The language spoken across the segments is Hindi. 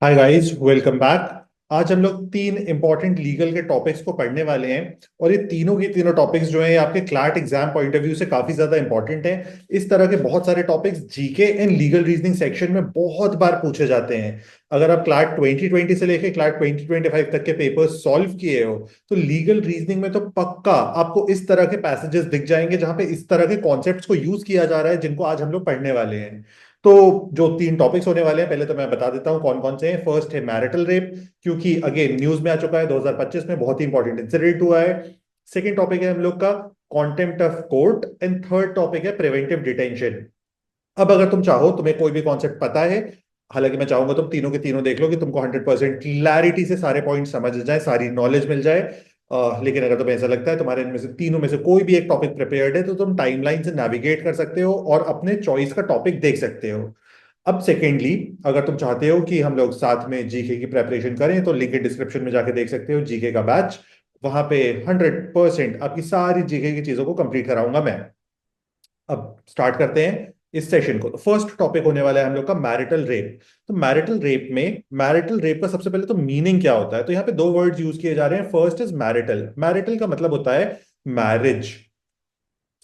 Hi guys, welcome back. आज हम लोग तीन इंपॉर्टेंट लीगल के टॉपिक्स को पढ़ने वाले हैं। और ये तीनों के तीनों टॉपिक्स जो हैं ये आपके CLAT exam point of view से काफी ज्यादा इंपॉर्टेंट हैं। इस तरह के बहुत सारे topics GK and legal reasoning section में बहुत बार पूछे जाते हैं। अगर आप क्लैट 2020 से लेकर क्लैट 2025 तक के पेपर्स सॉल्व किए हो तो लीगल रीजनिंग में तो पक्का आपको इस तरह के पैसेजेस दिख जाएंगे जहां पे इस तरह के कॉन्सेप्ट्स को यूज किया जा रहा है जिनको आज हम लोग पढ़ने वाले हैं। तो जो तीन टॉपिक्स होने वाले हैं पहले तो मैं बता देता हूं कौन कौन से हैं। फर्स्ट है मैरिटल रेप, क्योंकि अगेन न्यूज में आ चुका है, 2025 में बहुत ही इंपॉर्टेंट इंसिडेंट हुआ है। सेकंड टॉपिक है हम लोग का contempt of court and third topic है प्रिवेंटिव डिटेंशन। अब अगर तुम चाहो, तुम्हें कोई भी कॉन्सेप्ट पता है, हालांकि मैं चाहूंगा तुम तीनों के तीनों देख लो कि तुमको 100% क्लैरिटी से सारे पॉइंट समझ जाए, सारी नॉलेज मिल जाए। लेकिन अगर तुम्हें ऐसा लगता है तुम्हारे इनमें से तीनों में से कोई भी एक टॉपिक प्रिपेयर्ड है तो तुम टाइमलाइन से नेविगेट कर सकते हो और अपने चॉइस का टॉपिक देख सकते हो। अब सेकेंडली, अगर तुम चाहते हो कि हम लोग साथ में जीके की प्रेपरेशन करें तो लिंक डिस्क्रिप्शन में जाके देख सकते हो जीके का बैच। वहां पे 100% आपकी सारी जीके की चीजों को कंप्लीट कराऊंगा मैं। अब स्टार्ट करते हैं इस सेशन को। तो फर्स्ट टॉपिक होने वाला है हम लोग का मैरिटल रेप। तो मैरिटल रेप का सबसे पहले तो मीनिंग क्या होता है, तो यहाँ पे दो वर्ड्स यूज किए जा रहे हैं। First is marital. मैरिटल का मतलब होता है marriage.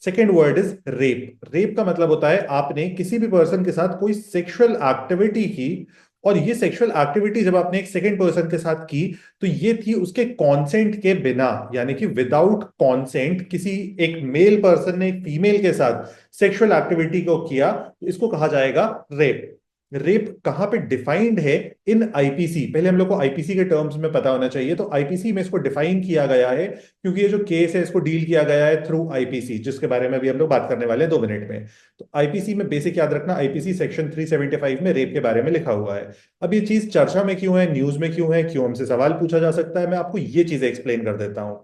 Second word is rape. Rape का मतलब होता है आपने किसी भी पर्सन के साथ कोई सेक्सुअल एक्टिविटी की, और ये सेक्सुअल एक्टिविटी जब आपने एक सेकेंड पर्सन के साथ की तो ये थी उसके कॉन्सेंट के बिना, यानी कि विदाउट कॉन्सेंट किसी एक मेल पर्सन ने फीमेल के साथ सेक्सुअल एक्टिविटी को किया तो इसको कहा जाएगा रेप। रेप कहां पे डिफाइंड है? इन आईपीसी। पहले हम लोग को आईपीसी के टर्म्स में पता होना चाहिए। तो आईपीसी में इसको डिफाइन किया गया है क्योंकि ये जो केस है इसको डील किया गया है थ्रू आईपीसी, जिसके बारे में भी हम लोग बात करने वाले हैं 2 मिनट में। तो आईपीसी में बेसिक याद रखना, आईपीसी सेक्शन 375 में रेप के बारे में लिखा हुआ है। अब ये चीज चर्चा में क्यों है, न्यूज में क्यों है, क्यों हमसे सवाल पूछा जा सकता है, मैं आपको ये चीजें एक्सप्लेन कर देता हूं।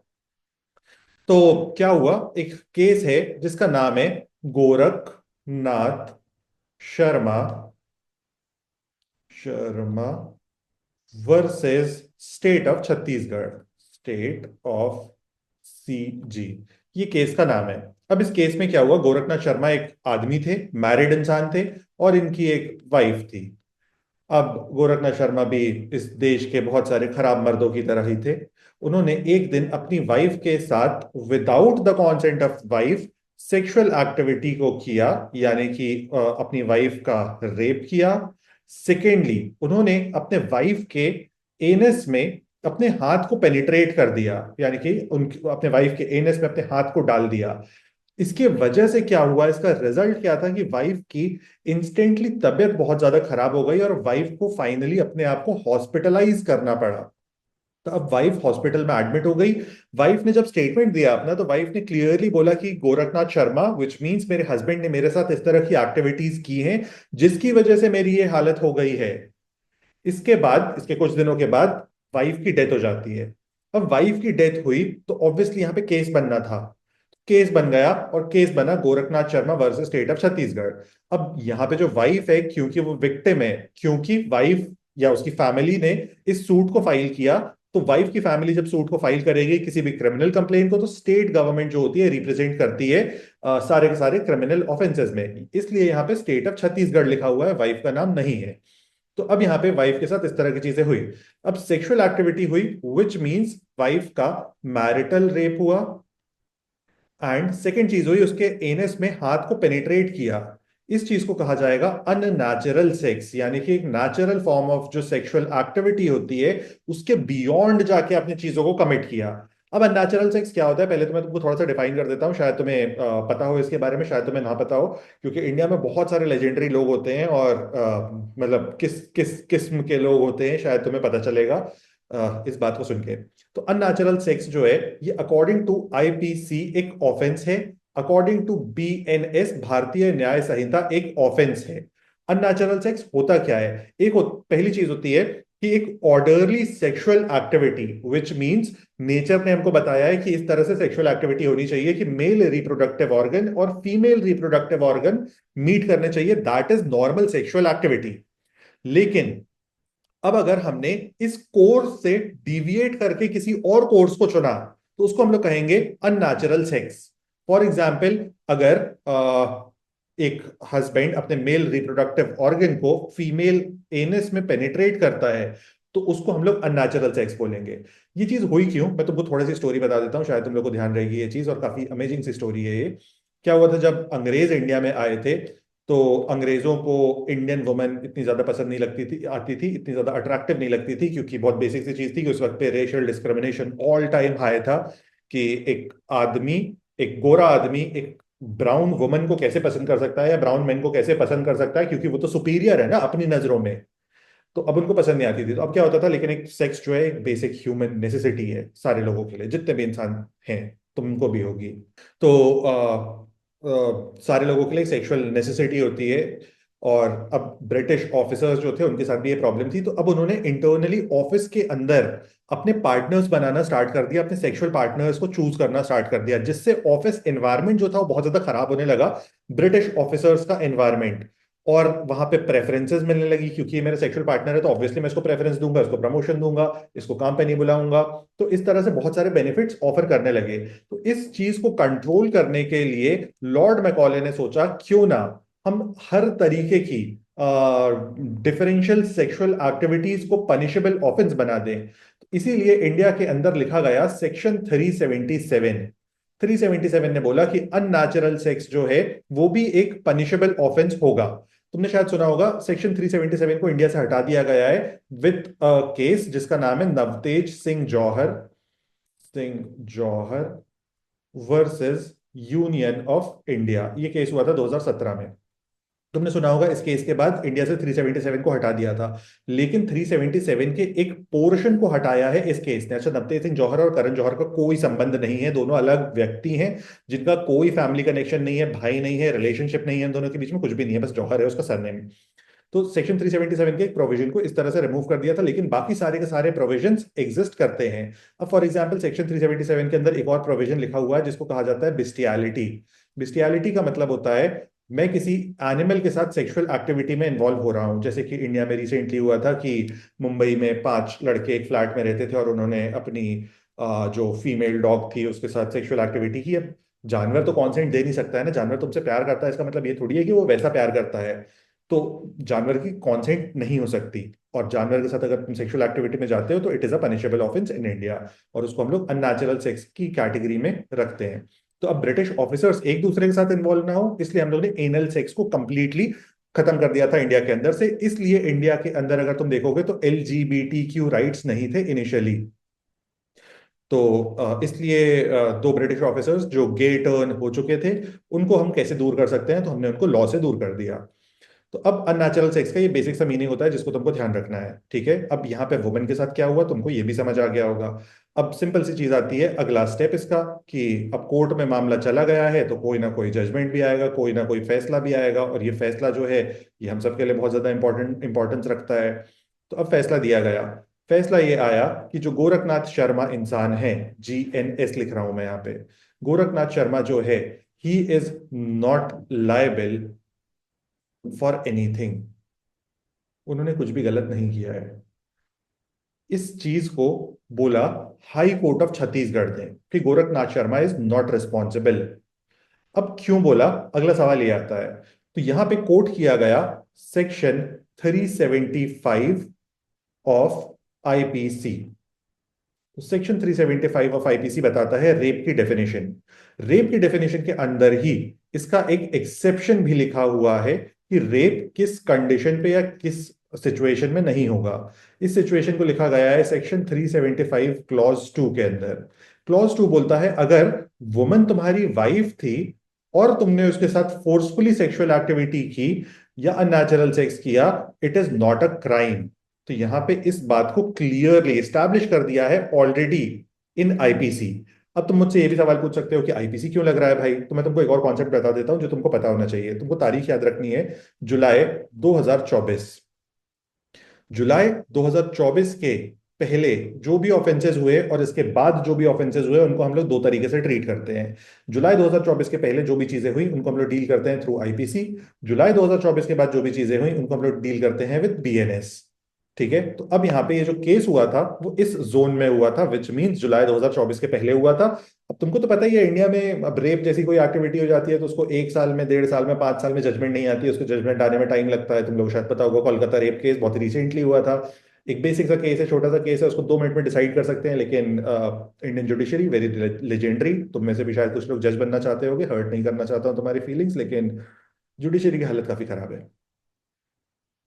तो क्या हुआ, एक केस है जिसका नाम है Gorakhnath Sharma Sharma versus state of Chhattisgarh, state of CG, ये केस का नाम है। अब इस केस में क्या हुआ, गोरखनाथ शर्मा एक आदमी थे, मैरिड इंसान थे, और इनकी एक वाइफ थी। अब गोरखनाथ शर्मा भी इस देश के बहुत सारे खराब मर्दों की तरह ही थे। उन्होंने एक दिन अपनी वाइफ के साथ without the consent of wife sexual activity को किया, यानी कि अपनी वाइफ का रेप किया। सेकेंडली, उन्होंने अपने वाइफ के एनस में अपने हाथ को पेनिट्रेट कर दिया, यानी कि उनकी अपने वाइफ के एनस में अपने हाथ को डाल दिया। इसके वजह से क्या हुआ, इसका रिजल्ट क्या था कि वाइफ की इंस्टेंटली तबीयत बहुत ज्यादा खराब हो गई और वाइफ को फाइनली अपने आप को हॉस्पिटलाइज करना पड़ा। तो अब वाइफ हॉस्पिटल में एडमिट हो गई। वाइफ ने जब स्टेटमेंट दिया अपना तो वाइफ ने क्लियरली बोला कि गोरखनाथ शर्मा, विच मींस मेरे हस्बैंड ने मेरे साथ इस तरह की एक्टिविटीज की हैं जिसकी वजह से मेरी ये हालत हो गई है। इसके बाद, इसके कुछ दिनों के बाद वाइफ की डेथ हो जाती है। अब वाइफ की डेथ हुई तो ऑब्वियसली यहाँ पे केस बनना था। केस बन गया और केस बना Gorakhnath Sharma versus state of Chhattisgarh. अब यहाँ पे जो वाइफ है, क्योंकि वो विक्टिम है, क्योंकि वाइफ या उसकी फैमिली ने इस सूट को फाइल किया, तो वाइफ की फैमिली जब सूट को फाइल करेगी किसी भी क्रिमिनल कंप्लेन को, तो स्टेट गवर्नमेंट जो होती है रिप्रेजेंट करती है सारे के सारे क्रिमिनल ऑफेंसेस में। इसलिए यहाँ पे स्टेट ऑफ छत्तीसगढ़ लिखा हुआ है, वाइफ का नाम नहीं है। तो अब यहाँ पे वाइफ के साथ इस तरह की चीजें हुई। अब सेक्सुअल एक्टिविटी हुई, विच मींस वाइफ का मैरिटल रेप हुआ। एंड सेकेंड चीज हुई, उसके एनस में हाथ को पेनिट्रेट किया। इस चीज को कहा जाएगा अननेचुरल सेक्स, यानी कि एक नेचुरल फॉर्म ऑफ जो सेक्सुअल एक्टिविटी होती है उसके बियॉन्ड जाके आपने चीजों को कमिट किया। अब अननेचुरल सेक्स क्या होता है, पहले तो मैं तुमको थोड़ा सा डिफाइन कर देता हूँ, शायद तुम्हें पता हो इसके बारे में, शायद तुम्हें ना पता हो, क्योंकि इंडिया में बहुत सारे लेजेंडरी लोग होते हैं और मतलब किस किस किस्म के लोग होते हैं शायद तुम्हें पता चलेगा इस बात को सुन के। तो अननेचुरल सेक्स जो है ये अकॉर्डिंग टू आईपीसी एक ऑफेंस है, अकॉर्डिंग टू बीएनएस भारतीय न्याय संहिता एक ऑफेंस है। अननेचुरल सेक्स होता क्या है, पहली चीज होती है कि एक orderly sexual activity, which means nature ने हमको बताया है कि इस तरह से सेक्सुअल एक्टिविटी होनी चाहिए कि मेल रिप्रोडक्टिव ऑर्गन और फीमेल रिप्रोडक्टिव ऑर्गन मीट करने चाहिए, that is normal sexual activity. लेकिन अब अगर हमने इस कोर्स से डिविएट करके किसी और कोर्स को चुना तो उसको हम लोग कहेंगे अननेचुरल सेक्स। फॉर एग्जाम्पल, अगर एक हस्बैंड अपने मेल रिप्रोडक्टिव ऑर्गन को फीमेल एनस में पेनिट्रेट करता है, तो उसको हम लोग अननेचुरल सेक्स बोलेंगे। ये चीज हुई क्यों, मैं तुमको थोड़ी सी स्टोरी बता देता हूँ, शायद तुम लोग को ध्यान रहेगी ये चीज, और काफी अमेजिंग सी स्टोरी है ये। क्या हुआ था जब अंग्रेज इंडिया में आए थे, तो अंग्रेजों को इंडियन वुमेन इतनी ज्यादा पसंद नहीं लगती थी, आती थी, इतनी ज्यादा अट्रैक्टिव नहीं लगती थी, क्योंकि बहुत बेसिक सी चीज थी कि उस वक्त पे racial discrimination all time high था, कि एक आदमी, एक गोरा आदमी एक ब्राउन वुमन को कैसे पसंद कर सकता है, या ब्राउन मैन को कैसे पसंद कर सकता है, क्योंकि वो तो सुपीरियर है ना अपनी नजरों में। तो अब उनको पसंद नहीं आती थी, तो अब क्या होता था, लेकिन एक सेक्स जो है एक बेसिक ह्यूमन नेसेसिटी है सारे लोगों के लिए, जितने भी इंसान हैं, तुमको भी होगी। तो सारे लोगों के लिए सेक्सुअल नेसेसिटी होती है। और अब ब्रिटिश ऑफिसर्स जो थे उनके साथ भी ये प्रॉब्लम थी, तो अब उन्होंने इंटरनली ऑफिस के अंदर अपने पार्टनर्स बनाना स्टार्ट कर दिया, अपने सेक्सुअल पार्टनर्स को चूज करना स्टार्ट कर दिया, जिससे ऑफिस एनवायरनमेंट जो था वो बहुत ज्यादा खराब होने लगा, ब्रिटिश ऑफिसर्स का एनवायरनमेंट। और वहां पे प्रेफरेंसेस मिलने लगी, क्योंकि ये मेरा सेक्सुअल पार्टनर है तो ऑब्वियसली मैं इसको प्रेफरेंस दूंगा, इसको प्रमोशन दूंगा, इसको काम पे नहीं बुलाऊंगा। तो इस तरह से बहुत सारे बेनिफिट्स ऑफर करने लगे। तो इस चीज को कंट्रोल करने के लिए लॉर्ड मैकॉले ने सोचा, क्यों ना हम हर तरीके की डिफरेंशियल सेक्सुअल एक्टिविटीज को पनिशेबल ऑफेंस बना दें। तो इसीलिए इंडिया के अंदर लिखा गया सेक्शन 377। 377 ने बोला कि अननेचुरल सेक्स जो है वो भी एक पनिशेबल ऑफेंस होगा। तुमने शायद सुना होगा, सेक्शन 377 को इंडिया से हटा दिया गया है विथ केस जिसका नाम है नवतेज सिंह जौहर वर्सेस यूनियन ऑफ इंडिया। ये केस हुआ था 2017 में। तुमने सुना होगा इस केस के बाद इंडिया से 377 को हटा दिया था, लेकिन 377 के एक पोर्शन को हटाया है इस केस ने। अच्छा, नवतेज सिंह जौहर और करण जौहर का कोई संबंध नहीं है, दोनों अलग व्यक्ति हैं, जिनका कोई फैमिली कनेक्शन नहीं है, भाई नहीं है, रिलेशनशिप नहीं है, इन दोनों के बीच में कुछ भी नहीं है, बस जौहर है उसका सरनेम। तो सेक्शन 377 के एक प्रोविजन को इस तरह से रिमूव कर दिया था, लेकिन बाकी सारे के सारे प्रोविजंस एग्जिस्ट करते हैं। अब फॉर एग्जांपल सेक्शन 377 के अंदर एक और प्रोविजन लिखा हुआ है जिसको कहा जाता है बिस्टियलिटी। बिस्टियलिटी का मतलब होता है मैं किसी एनिमल के साथ सेक्सुअल एक्टिविटी में इन्वॉल्व हो रहा हूं। जैसे कि इंडिया में रिसेंटली हुआ था कि मुंबई में 5 लड़के एक फ्लैट में रहते थे और उन्होंने अपनी जो फीमेल डॉग थी उसके साथ सेक्सुअल एक्टिविटी की। अब जानवर तो कॉन्सेंट दे नहीं सकता है ना, जानवर तुमसे प्यार करता है, इसका मतलब ये थोड़ी है कि वो वैसा प्यार करता है। तो जानवर की कॉन्सेंट नहीं हो सकती, और जानवर के साथ अगर तुम सेक्सुअल एक्टिविटी में जाते हो तो it is a punishable offence in India, और उसको हम लोग अननेचुरल सेक्स की कैटेगरी में रखते हैं। तो अब ब्रिटिश ऑफिसर्स एक दूसरे के साथ इन्वॉल्व ना हो, इसलिए हम लोग ने एनल सेक्स को कंप्लीटली खत्म कर दिया था इंडिया के अंदर से। इसलिए इंडिया के अंदर अगर तुम देखोगे तो LGBTQ राइट्स नहीं थे इनिशियली। तो इसलिए दो ब्रिटिश ऑफिसर्स जो गे टर्न हो चुके थे, उनको हम कैसे दूर कर सकते हैं, तो हमने उनको लॉ से दूर कर दिया। तो अब अननेचुरल सेक्स का ये बेसिक सा मीनिंग होता है जिसको तुमको ध्यान रखना है, ठीक है। अब यहाँ पे वुमेन के साथ क्या हुआ तुमको ये भी समझ आ गया होगा। अब सिंपल सी चीज आती है अगला स्टेप इसका, कि अब कोर्ट में मामला चला गया है तो कोई ना कोई जजमेंट भी आएगा, कोई ना कोई फैसला भी आएगा, और ये फैसला जो है ये हम सबके लिए बहुत ज्यादा इंपॉर्टेंस रखता है। तो अब फैसला दिया गया। फैसला ये आया कि जो गोरखनाथ शर्मा इंसान है, GNS लिख रहा हूं मैं यहाँ पे, गोरखनाथ शर्मा जो है, he is not liable for anything. उन्होंने कुछ भी गलत नहीं किया है। इस चीज को बोला हाई कोर्ट ऑफ छत्तीसगढ़ ने कि Gorakhnath Sharma is not responsible. अब क्यों बोला, अगला सवाल ये आता है। तो यहां पे कोट किया गया सेक्शन 375 ऑफ IPC। तो सेक्शन 375 ऑफ IPC बताता है रेप की डेफिनेशन। रेप की डेफिनेशन के अंदर ही इसका एक एक्सेप्शन भी लिखा हुआ है कि रेप किस कंडीशन पे या किस सिचुएशन में नहीं होगा। इस सिचुएशन को लिखा गया है सेक्शन 375 क्लॉज 2 के अंदर। क्लॉज 2 बोलता है अगर वुमन तुम्हारी वाइफ थी और तुमने उसके साथ फोर्सफुली सेक्सुअल एक्टिविटी की या अननेचुरल सेक्स किया, it is not a crime. तो यहां पे इस बात को क्लियरली एस्टैब्लिश कर दिया है ऑलरेडी इन IPC। अब तुम मुझसे ये भी सवाल पूछ सकते हो कि IPC क्यों लग रहा है भाई, तो मैं तुमको एक और कॉन्सेप्ट बता देता हूं जो तुमको पता होना चाहिए। तुमको तारीख याद रखनी है, जुलाई 2024। जुलाई 2024 के पहले जो भी ऑफेंसेस हुए और इसके बाद जो भी ऑफेंसेस हुए उनको हम लोग दो तरीके से ट्रीट करते हैं। जुलाई 2024 के पहले जो भी चीजें हुई उनको हम लोग डील करते हैं थ्रू IPC। जुलाई 2024 के बाद जो भी चीजें हुई उनको हम लोग डील करते हैं विद BNS। ठीक है, तो अब यहाँ पे ये जो केस हुआ था वो इस जोन में हुआ था, विच मीन्स जुलाई 2024 के पहले हुआ था। अब तुमको तो पता ही है इंडिया में अब रेप जैसी कोई एक्टिविटी हो जाती है तो उसको 1 साल में, 1.5 साल में, 5 साल में जजमेंट नहीं आती है, उसको जजमेंट आने में टाइम लगता है। तुम लोग शायद पता होगा, कोलकाता रेप केस बहुत रिसेंटली हुआ था। एक बेसिक सा केस है, छोटा सा केस है, उसको 2 मिनट में डिसाइड कर सकते हैं, लेकिन इंडियन जुडिशरी वेरी लेजेंडरी। तुम में से भी शायद कुछ लोग जज बनना चाहते होगे, हर्ट नहीं करना चाहता हूँ तुम्हारी फीलिंग्स, लेकिन जुडिशरी की हालत काफी खराब है।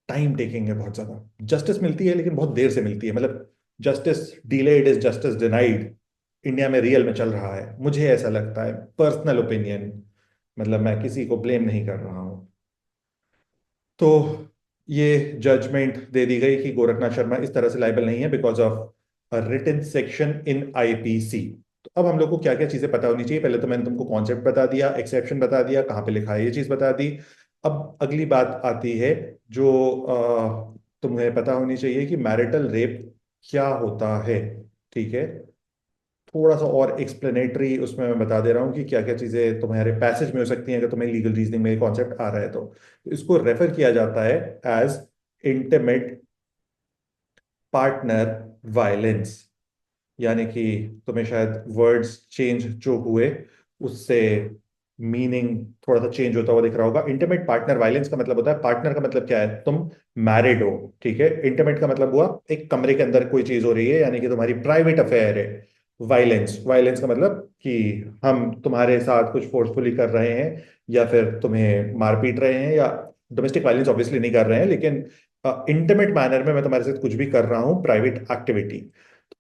टाइम टेकिंग है बहुत ज्यादा। जस्टिस मिलती है लेकिन बहुत देर से मिलती है, मतलब justice delayed is justice denied India में रियल में चल रहा है, मुझे ऐसा लगता है, पर्सनल ओपिनियन। मतलब मैं किसी को ब्लेम नहीं कर रहा हूं। तो ये जजमेंट दे दी गई कि गोरखनाथ शर्मा इस तरह से लाइबल नहीं है because of a written section in IPC. तो अब हम लोग को क्या क्या चीजें पता होनी चाहिए? पहले तो मैंने तुमको कॉन्सेप्ट बता दिया, एक्सेप्शन बता दिया, कहाँ पे लिखा है ये चीज बता दी। अब अगली बात आती है जो तुम्हें पता होनी चाहिए कि मैरिटल रेप क्या होता है। ठीक है, थोड़ा सा और एक्सप्लेनेटरी उसमें मैं बता दे रहा हूँ कि क्या क्या चीजें तुम्हारे पैसेज में हो सकती हैं, अगर तुम्हें लीगल रीजनिंग में कॉन्सेप्ट आ रहा है तो। इसको रेफर किया जाता है एज इंटीमेट पार्टनर वायलेंस। यानी कि तुम्हें शायद वर्ड्स चेंज जो हुए उससे मीनिंग थोड़ा सा चेंज होता हुआ दिख रहा होगा। इंटीमेट पार्टनर वायलेंस का मतलब होता है, पार्टनर का मतलब क्या है, तुम मैरिड हो, ठीक है। इंटीमेट का मतलब हुआ एक कमरे के अंदर कोई चीज हो रही है, यानी कि तुम्हारी प्राइवेट अफेयर है। वायलेंस, वायलेंस का मतलब कि हम तुम्हारे साथ कुछ फोर्सफुली कर रहे हैं या फिर तुम्हें मार पीट रहे हैं, या डोमेस्टिक वायलेंस ऑब्वियसली नहीं कर रहे हैं, लेकिन इंटीमेट मैनर में मैं तुम्हारे साथ कुछ भी कर रहा हूं, प्राइवेट एक्टिविटी।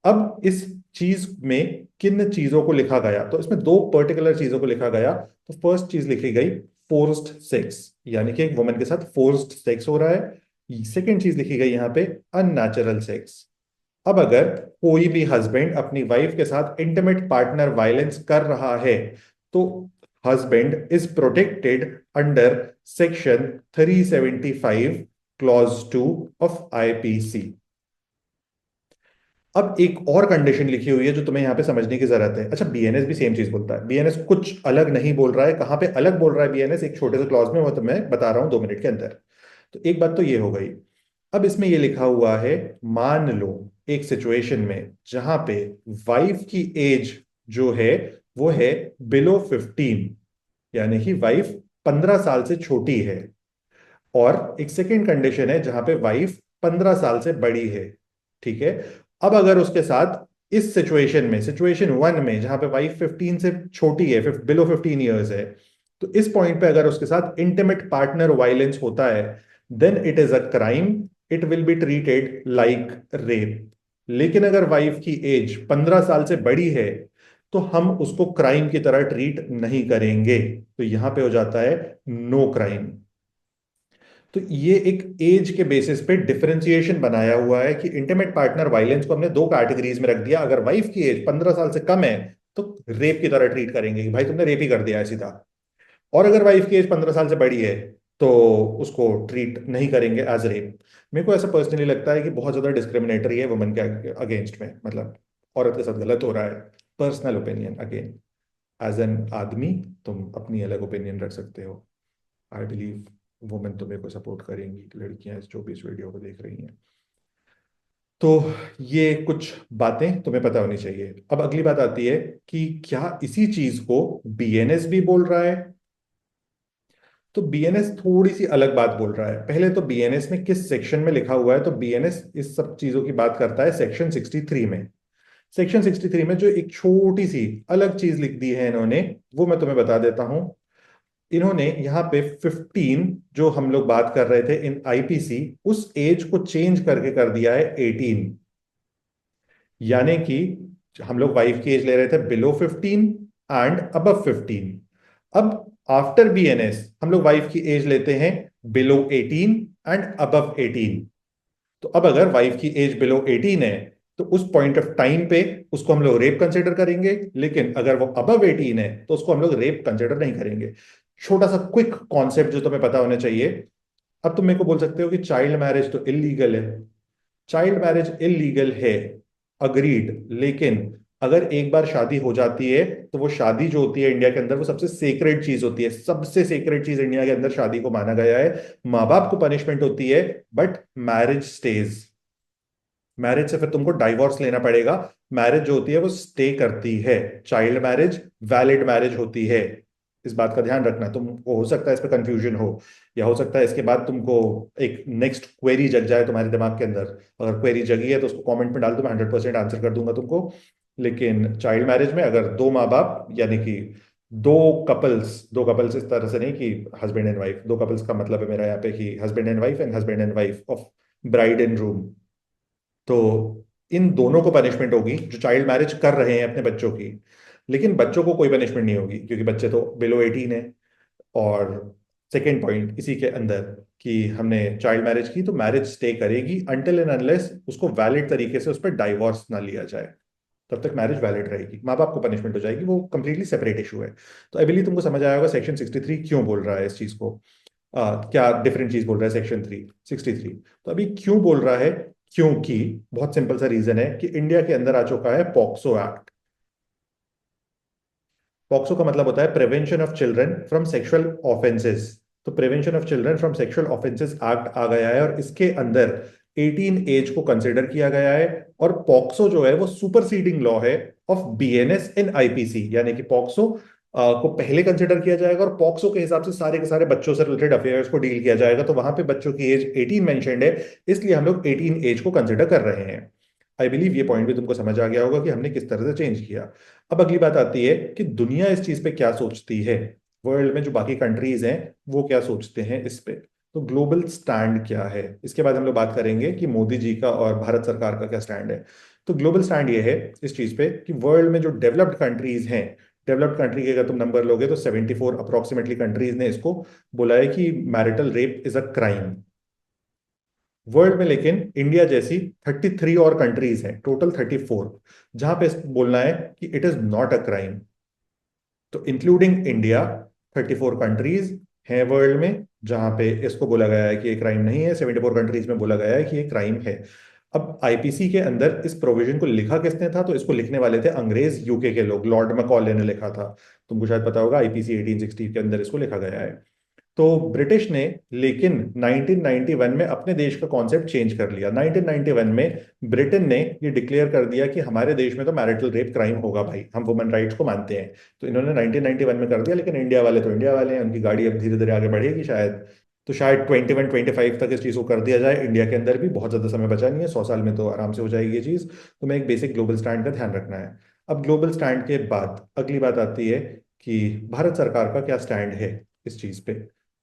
अब इस चीज में किन चीजों को लिखा गया, तो इसमें दो पर्टिकुलर चीजों को लिखा गया। तो फर्स्ट चीज लिखी गई फोर्स्ड सेक्स, यानी कि एक वुमन के साथ फोर्स्ड सेक्स हो रहा है। सेकेंड चीज लिखी गई यहां पे अननेचुरल सेक्स। अब अगर कोई भी हस्बैंड अपनी वाइफ के साथ इंटीमेट पार्टनर वायलेंस कर रहा है तो husband is protected under section 375 clause 2 of IPC. अब एक और कंडीशन लिखी हुई है जो तुम्हें यहां पे समझने की जरूरत है। अच्छा, बीएनएस भी सेम चीज बोलता है, बीएनएस कुछ अलग नहीं बोल रहा है। कहां पे अलग बोल रहा है बीएनएस, एक छोटे से क्लॉज में, वो तुम्हें बता रहा हूं 2 मिनट के अंदर। तो एक बात तो ये हो गई। अब इसमें ये लिखा हुआ है, मान लो एक सिचुएशन में जहां पे वाइफ की एज जो है वो है बिलो 15, यानी कि वाइफ 15 साल से छोटी है। और एक सेकेंड कंडीशन है जहां पे वाइफ 15 साल से बड़ी है। ठीक है, अब अगर उसके साथ इस सिचुएशन में, सिचुएशन 1 में जहां पे वाइफ 15 से छोटी है, बिलो 15 ईयर्स है, तो इस पॉइंट पे अगर उसके साथ इंटीमेट पार्टनर वायलेंस होता है then it is a crime, it will be treated like rape. लेकिन अगर वाइफ की एज 15 साल से बड़ी है तो हम उसको क्राइम की तरह ट्रीट नहीं करेंगे, तो यहां पे हो जाता है नो क्राइम। तो ये एक एज के बेसिस पे डिफरेंशिएशन बनाया हुआ है कि इंटीमेट पार्टनर वायलेंस को हमने दो कैटेगरीज में रख दिया। अगर वाइफ की एज 15 साल से कम है तो रेप की तरह ट्रीट करेंगे कि भाई तुमने रेप ही कर दिया है सीधा। और अगर वाइफ की एज 15 साल से बड़ी है तो उसको ट्रीट नहीं करेंगे एज रेप। मेरे को ऐसा पर्सनली लगता है कि बहुत ज्यादा डिस्क्रिमिनेटरी है वुमन के अगेंस्ट में, मतलब औरत के साथ गलत हो रहा है। Personal opinion again, as an आदमी तुम अपनी अलग ओपिनियन रख सकते हो। आई बिलीव वुमेन तुम्हें को सपोर्ट करेंगी, लड़कियां जो भी इस वीडियो को देख रही हैं। तो ये कुछ बातें तुम्हें पता होनी चाहिए। अब अगली बात आती है कि क्या इसी चीज को बीएनएस भी बोल रहा है? तो बीएनएस थोड़ी सी अलग बात बोल रहा है। पहले तो बीएनएस में किस सेक्शन में लिखा हुआ है, तो बीएनएस इस सब चीजों की बात करता है सेक्शन 63 में। सेक्शन 63 में जो एक छोटी सी अलग चीज लिख दी है इन्होंने, वो मैं तुम्हें बता देता हूं। इन्होंने यहाँ पे 15 जो हम लोग बात कर रहे थे इन आईपीसी, उस एज को चेंज करके कर दिया है 18। यानी कि हम लोग वाइफ की एज ले रहे थे बिलो 15 एंड अबव 15। अब आफ्टर बीएनएस हम लोग वाइफ की एज लेते हैं बिलो 18 एंड अबव 18। तो अब अगर वाइफ की एज बिलो 18 है तो उस पॉइंट ऑफ टाइम पे उसको हम लोग रेप कंसिडर करेंगे, लेकिन अगर वो अबव 18 है तो उसको हम लोग रेप कंसिडर नहीं करेंगे। छोटा सा क्विक कॉन्सेप्ट जो तुम्हें पता होना चाहिए। अब तुम मेरे को बोल सकते हो कि चाइल्ड मैरिज तो इलीगल है। चाइल्ड मैरिज इलीगल है, अग्रीड, लेकिन अगर एक बार शादी हो जाती है तो वो शादी जो होती है इंडिया के अंदर वो सबसे सेक्रेड चीज होती है। सबसे सेक्रेड चीज इंडिया के अंदर शादी को माना गया है। माँ बाप को पनिशमेंट होती है बट मैरिज स्टेज। मैरिज से फिर तुमको डाइवोर्स लेना पड़ेगा। मैरिज जो होती है वो स्टे करती है। चाइल्ड मैरिज वैलिड मैरिज होती है। इस बात का ध्यान रखना। तुमको हो सकता है इस पे कंफ्यूजन हो, या हो सकता है इसके बाद तुमको एक नेक्स्ट क्वेरी जग जाए तुम्हारे दिमाग के अंदर। अगर क्वेरी जगी है तो उसको कमेंट में डाल दो, मैं 100% आंसर कर दूंगा तुमको। लेकिन चाइल्ड मैरिज में अगर दो माँ बाप, यानी कि दो कपल्स इस तरह से नहीं कि हस्बैंड एंड वाइफ, दो कपल्स का मतलब है मेरा यहाँ पे कि husband and wife of bride and room, तो इन दोनों को पनिशमेंट होगी जो चाइल्ड मैरिज कर रहे हैं अपने बच्चों की। लेकिन बच्चों को कोई पनिशमेंट नहीं होगी क्योंकि बच्चे तो बिलो 18 है। और सेकेंड पॉइंट इसी के अंदर कि हमने चाइल्ड मैरिज की तो मैरिज स्टे करेगी अनटिल एंड अनलेस उसको वैलिड तरीके से उस पर डाइवोर्स ना लिया जाए, तब तक मैरिज वैलिड रहेगी। माँ बाप को पनिशमेंट हो जाएगी, वो कंप्लीटली सेपरेट इशू है। तो आई बिलीव तुमको समझ आया होगा सेक्शन 63 क्यों बोल रहा है इस चीज को। क्या डिफरेंट चीज बोल रहा है सेक्शन 63। तो अभी क्यों बोल रहा है, क्योंकि बहुत सिंपल सा रीजन है कि इंडिया के अंदर आ चुका है पॉक्सो एक्ट। पॉक्सो का मतलब होता है prevention of children from sexual offences. तो prevention of children from sexual offences act आ गया है और इसके अंदर 18 एज को कंसिडर किया गया है। और पॉक्सो जो है वो सुपरसीडिंग लॉ है ऑफ बीएनएस इन आईपीसी, यानी कि पॉक्सो को पहले कंसिडर किया जाएगा और पॉक्सो के हिसाब से सारे के सारे बच्चों से रिलेटेड अफेयर्स को डील किया जाएगा। तो वहां पे बच्चों की एज 18 मेंशन्ड है, इसलिए हम लोग 18 एज को कंसिडर कर रहे हैं। आई बिलीव ये पॉइंट भी तुमको समझ आ गया होगा कि हमने किस तरह से चेंज किया। अब अगली बात आती है कि दुनिया इस चीज पे क्या सोचती है। वर्ल्ड में जो बाकी कंट्रीज हैं वो क्या सोचते हैं इस पे। तो ग्लोबल स्टैंड क्या है, इसके बाद हम लोग बात करेंगे कि मोदी जी का और भारत सरकार का क्या स्टैंड है। तो ग्लोबल स्टैंड ये है इस चीज पे कि वर्ल्ड में जो डेवलप्ड कंट्रीज हैं, डेवलप्ड कंट्री के अगर तुम नंबर लोगे तो 74 अप्रोक्सीमेटली कंट्रीज ने इसको बोला है कि marital rape is a crime world में। लेकिन इंडिया जैसी 33 और कंट्रीज हैं, टोटल 34, जहां पे बोलना है कि it is not a crime. तो इंक्लूडिंग इंडिया 34 कंट्रीज हैं वर्ल्ड में जहां पे इसको बोला गया है कि ये क्राइम नहीं है। 74 कंट्रीज में बोला गया है कि ये क्राइम है। अब आईपीसी के अंदर इस प्रोविजन को लिखा किसने था, तो इसको लिखने वाले थे अंग्रेज, यूके के लोग, लॉर्ड मैकॉले ने लिखा था। तुमको शायद पता होगा आईपीसी 1860 के अंदर इसको लिखा गया है। तो ब्रिटिश ने लेकिन 1991 में अपने देश का कॉन्सेप्ट चेंज कर लिया। 1991 में ब्रिटेन ने ये डिक्लेयर कर दिया कि हमारे देश में तो मैरिटल रेप क्राइम होगा भाई, हम वुमेन राइट्स को मानते हैं। तो इन्होंने 1991 में कर दिया। लेकिन इंडिया वाले तो इंडिया वाले हैं, उनकी गाड़ी अब धीरे धीरे आगे बढ़ेगी शायद। तो शायद 21-25 तक इस चीज़ को कर दिया जाए इंडिया के अंदर भी, बहुत ज़्यादा समय बचा नहीं है, 100 साल में तो आराम से हो जाएगी ये चीज़। तो मैं एक बेसिक ग्लोबल स्टैंड का ध्यान रखना है। अब ग्लोबल स्टैंड के बाद अगली बात आती है कि भारत सरकार का क्या स्टैंड है इस चीज़ पे।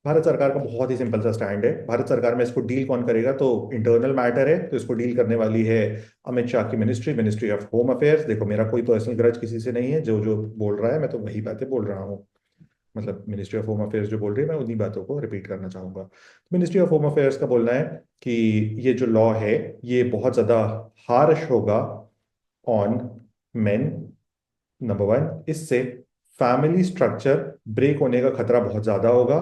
भारत सरकार का बहुत ही सिंपल सा स्टैंड है। भारत सरकार में इसको डील कौन करेगा, तो इंटरनल मैटर है, तो इसको डील करने वाली है अमित शाह की ministry, ministry of home affairs. देखो मेरा कोई पर्सनल ग्रज किसी से नहीं है, जो जो बोल रहा है मैं तो वही बातें बोल रहा हूँ। मतलब मिनिस्ट्री ऑफ होम अफेयर्स जो बोल रही है मैं उन्हीं बातों को रिपीट करना चाहूंगा। मिनिस्ट्री ऑफ होम अफेयर्स का बोलना है कि ये जो लॉ है ये बहुत ज्यादा हार्श होगा ऑन मेन। नंबर वन, इससे फैमिली स्ट्रक्चर ब्रेक होने का खतरा बहुत ज्यादा होगा।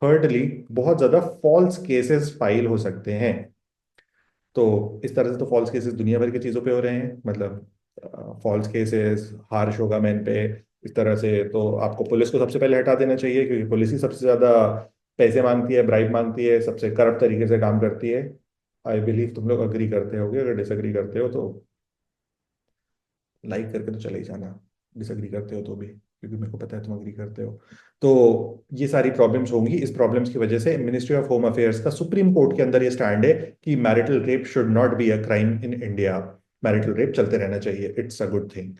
थर्डली, बहुत ज्यादा फॉल्स केसेस फाइल हो सकते हैं। तो इस तरह से तो फॉल्स केसेस दुनिया भर की चीजों पे हो रहे हैं। मतलब फॉल्स केसेस हार्श होगा मैन पे। इस तरह से तो आपको पुलिस को सबसे पहले हटा देना चाहिए क्योंकि पुलिस ही सबसे ज्यादा पैसे मांगती है, ब्राइब मांगती है, सबसे करप्ट तरीके से काम करती है। आई बिलीव तुम लोग अग्री करते होगे, अगर डिसएग्री करते हो तो लाइक करके तो चले ही जाना, डिसएग्री करते हो तो भी, क्योंकि मेरे को पता है तुम अग्री करते हो। तो ये सारी प्रॉब्लम्स होंगी। इस प्रॉब्लम्स की वजह से मिनिस्ट्री ऑफ होम अफेयर्स का सुप्रीम कोर्ट के अंदर ये स्टैंड है कि marital rape should not be a crime in India. Marital rape चलते रहना चाहिए, इट्स अ गुड थिंग,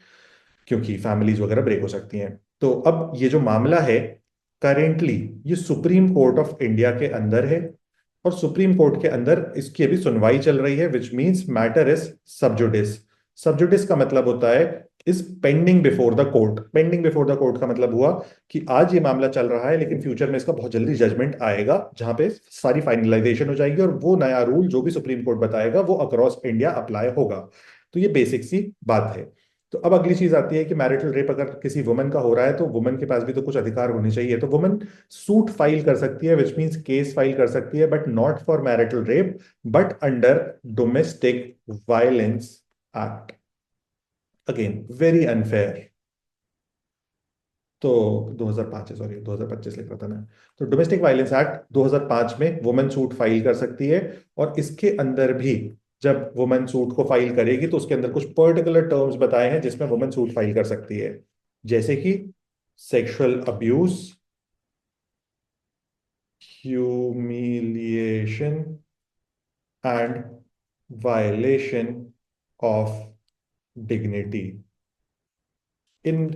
क्योंकि फैमिलीज वगैरह ब्रेक हो सकती हैं। तो अब ये जो मामला है करेंटली ये सुप्रीम कोर्ट ऑफ इंडिया के अंदर है और सुप्रीम कोर्ट के अंदर इसकी अभी सुनवाई चल रही है, विच मींस मैटर इज सब जुडिस। सब जुडिस का मतलब होता है is pending before the court. Pending before the court का मतलब हुआ कि आज ये मामला चल रहा है लेकिन फ्यूचर में इसका बहुत जल्दी जजमेंट आएगा जहां पे सारी फाइनलाइजेशन हो जाएगी और वो नया रूल जो भी सुप्रीम कोर्ट बताएगा वो अक्रॉस इंडिया अप्लाई होगा। तो ये बेसिक सी बात है। तो अब अगली चीज आती है कि मैरिटल रेप अगर किसी वुमन का हो रहा है तो वुमन के पास भी तो कुछ अधिकार होने चाहिए। तो वुमन सूट फाइल कर सकती है, विच मीन्स केस फाइल कर सकती है, but not for marital rape but under domestic violence act. Again very unfair. तो 2005 है, सॉरी 2025 लिख रहा था मैं। तो डोमेस्टिक वायलेंस एक्ट 2005 में वुमेन सूट फाइल कर सकती है। और इसके अंदर भी जब वुमेन सूट को फाइल करेगी तो उसके अंदर कुछ पर्टिकुलर टर्म्स बताए हैं जिसमें वुमेन सूट फाइल कर सकती है, जैसे कि sexual abuse, humiliation and violation of dignity. In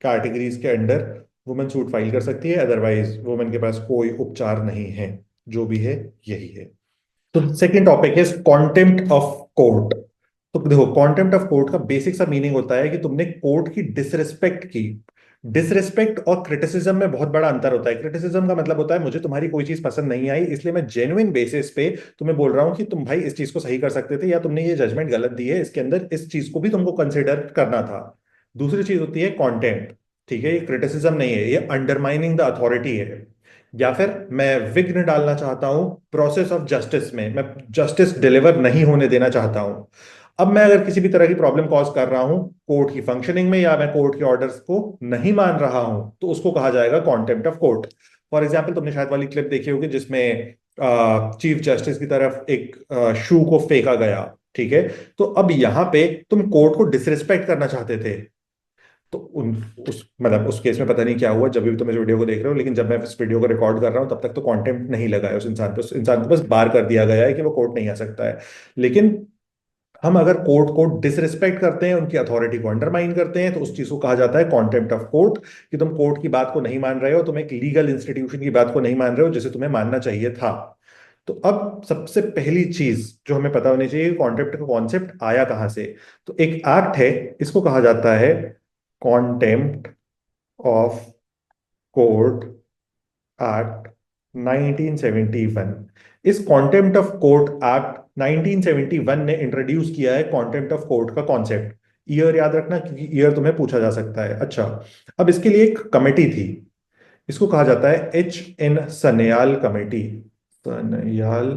categories के अंडर वुमेन सूट फाइल कर सकती है, अदरवाइज वुमेन के पास कोई उपचार नहीं है। जो भी है यही है। तो सेकंड टॉपिक है कॉन्टेम्प्ट ऑफ कोर्ट। तो देखो, कॉन्टेम्प्ट ऑफ कोर्ट का बेसिक सा मीनिंग होता है कि तुमने कोर्ट की डिसरिस्पेक्ट की। डिसरिस्पेक्ट और क्रिटिसिज्म में बहुत बड़ा अंतर होता है। क्रिटिसिज्म का मतलब होता है मुझे तुम्हारी कोई चीज पसंद नहीं आई, इसलिए मैं जेन्युइन बेसिस पे तुम्हें बोल रहा हूं कि तुम भाई इस चीज को सही कर सकते थे, या तुमने ये जजमेंट गलत दी है, इसके अंदर इस चीज को भी तुमको कंसिडर करना था। दूसरी चीज होती है कॉन्टेम्प्ट। ठीक है, ये क्रिटिसिज्म नहीं है, ये अंडरमाइनिंग द अथॉरिटी है। या फिर मैं विघ्न डालना चाहता हूं प्रोसेस ऑफ जस्टिस में, मैं जस्टिस डिलीवर नहीं होने देना चाहता हूं। अब मैं अगर किसी भी तरह की प्रॉब्लम कॉज कर रहा हूं कोर्ट की फंक्शनिंग में, या मैं कोर्ट के ऑर्डर्स को नहीं मान रहा हूं, तो उसको कहा जाएगा contempt of court. For example, तुमने शायद वाली क्लिप देखी होगी जिसमें चीफ जस्टिस की तरफ एक शू को फेंका गया। ठीक है, तो अब यहां पे तुम कोर्ट को डिसरिस्पेक्ट करना चाहते थे। तो उन उस मतलब उस केस में पता नहीं क्या हुआ, जब भी तुम इस वीडियो को देख रहे हो, लेकिन जब मैं इस वीडियो को रिकॉर्ड कर रहा हूं तब तक तो कॉन्टेम्प्ट नहीं लगा है उस इंसान पे। उस इंसान को बस बार कर दिया गया है कि वो कोर्ट नहीं आ सकता है। लेकिन हम अगर कोर्ट को डिसरिस्पेक्ट करते हैं, उनकी अथॉरिटी को अंडरमाइन करते हैं, तो उस चीज को कहा जाता है कॉन्टेम्प्ट ऑफ कोर्ट। कि तुम कोर्ट की बात को नहीं मान रहे हो, तुम एक लीगल इंस्टीट्यूशन की बात को नहीं मान रहे हो जिसे तुम्हें मानना चाहिए था। तो अब सबसे पहली चीज जो हमें पता होनी चाहिए, कॉन्टेम्प्ट का कॉन्सेप्ट आया कहां से। तो एक एक्ट है, इसको कहा जाता है कॉन्टेम्प्ट ऑफ कोर्ट एक्ट 1971। इस कॉन्टेम्प्ट ऑफ कोर्ट एक्ट 1971 ने इंट्रोड्यूस किया है कॉन्टेम्प्ट ऑफ कोर्ट का कॉन्सेप्ट। ईयर याद रखना, क्योंकि ईयर तुम्हें पूछा जा सकता है। अच्छा, अब इसके लिए एक कमेटी थी, इसको कहा जाता है H.N. Sanyal committee. Sanyal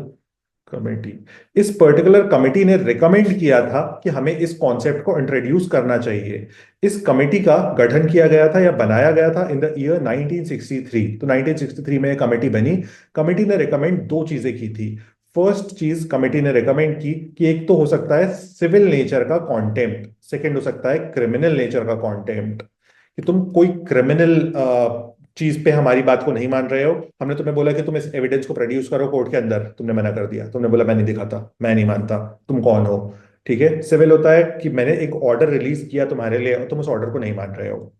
committee. इस पर्टिकुलर कमेटी ने रिकमेंड किया था कि हमें इस कॉन्सेप्ट को इंट्रोड्यूस करना चाहिए। इस कमेटी का गठन किया गया था या बनाया गया था इन द ईयर 1963। तो 1963 में एक कमेटी बनी। कमेटी ने रिकमेंड दो चीजें की थी। फर्स्ट चीज कमेटी ने रिकमेंड की कि एक तो हो सकता है सिविल नेचर का कॉन्टेम्प्ट, सेकंड हो सकता है क्रिमिनल नेचर का कॉन्टेम्प्ट। कि तुम कोई क्रिमिनल चीज पे हमारी बात को नहीं मान रहे हो, हमने तुम्हें बोला कि तुम इस एविडेंस को प्रोड्यूस करो कोर्ट के अंदर, तुमने मना कर दिया, तुमने बोला मैं नहीं दिखाता, मैं नहीं मानता, तुम कौन हो। ठीक है, सिविल होता है कि मैंने एक ऑर्डर रिलीज किया तुम्हारे लिए और तुम उस ऑर्डर को नहीं मान रहे हो।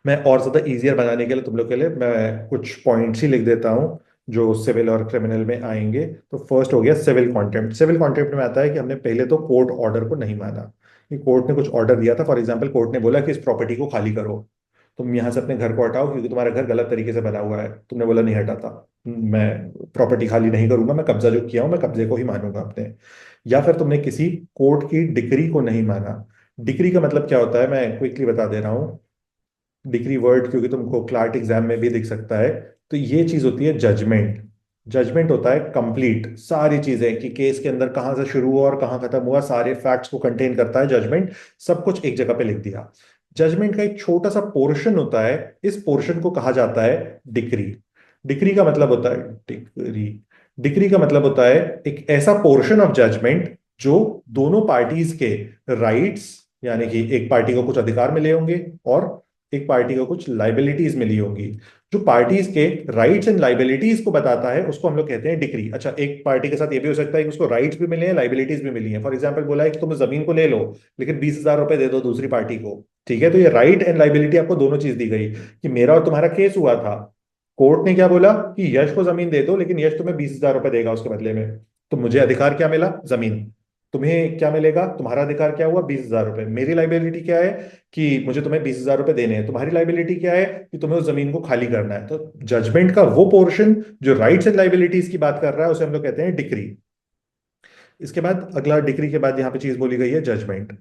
मैं और ज्यादा इजियर बनाने के लिए तुम लोग के लिए मैं कुछ पॉइंट्स ही लिख देता हूँ जो सिविल और क्रिमिनल में आएंगे। तो फर्स्ट हो गया सिविल कॉन्टेम्प्ट। सिविल कॉन्टेम्प्ट में आता है कि हमने पहले तो कोर्ट ऑर्डर को नहीं माना। कि कोर्ट ने कुछ ऑर्डर दिया था, फॉर एग्जाम्पल कोर्ट ने बोला कि इस प्रॉपर्टी को खाली करो, तुम यहाँ से अपने घर को हटाओ क्योंकि तुम्हारा घर गलत तरीके से बना हुआ है। तुमने बोला नहीं हटाता, मैं प्रॉपर्टी खाली नहीं करूंगा, मैं कब्जा जो किया हूं मैं कब्जे को ही मानूंगा अपने। या फिर तुमने किसी कोर्ट की डिक्री को नहीं माना। डिक्री का मतलब क्या होता है, मैं क्विकली बता दे रहा हूँ। डिग्री वर्ड क्योंकि तुमको क्लार्क एग्जाम में भी दिख सकता है। तो ये चीज होती है जजमेंट। जजमेंट होता है कंप्लीट सारी चीजें, कि केस के अंदर कहां से शुरू हुआ और कहां खत्म हुआ, सारे फैक्ट्स को कंटेन करता है जजमेंट। सब कुछ एक जगह पे लिख दिया। जजमेंट का एक छोटा सा पोर्शन होता है, इस पोर्शन को कहा जाता है डिक्री। डिक्री का मतलब होता है डिक्री डिक्री का मतलब होता है एक ऐसा पोर्शन ऑफ जजमेंट जो दोनों पार्टीज के राइट्स, यानी कि एक पार्टी को कुछ अधिकार मिले होंगे और एक पार्टी को कुछ लाइबिलिटीज मिली होंगी। जो पार्टीज के राइट्स एंड लाइबिलिटीज को बताता है उसको हम लोग कहते हैं डिक्री। अच्छा, एक पार्टी के साथ ये भी हो सकता है कि उसको राइट्स भी मिले हैं, लाइबिलिटीज भी मिली हैं। फॉर एग्जांपल बोला है कि तुम जमीन को ले लो लेकिन 20,000 रुपए दे दो दूसरी पार्टी को। ठीक है, तो ये राइट एंड लाइबिलिटी आपको दोनों चीज दी गई कि मेरा और तुम्हारा केस हुआ था। कोर्ट ने क्या बोला कि यश को जमीन दे दो लेकिन यश तुम्हें 20,000 रुपए देगा उसके बदले में। तो मुझे अधिकार क्या मिला, जमीन। तुम्हें क्या मिलेगा, तुम्हारा अधिकार क्या हुआ, 20,000 रुपए। मेरी लाइबिलिटी क्या है कि मुझे तुम्हें 20,000 रुपए देने हैं। तुम्हारी लाइबिलिटी क्या है कि तुम्हें उस जमीन को खाली करना है। तो जजमेंट का वो पोर्शन जो राइट्स एंड लाइबिलिटीज की बात कर रहा है उसे हम लोग कहते हैं डिक्री। इसके बाद अगला डिक्री के बाद यहाँ पे चीज बोली गई है जजमेंट।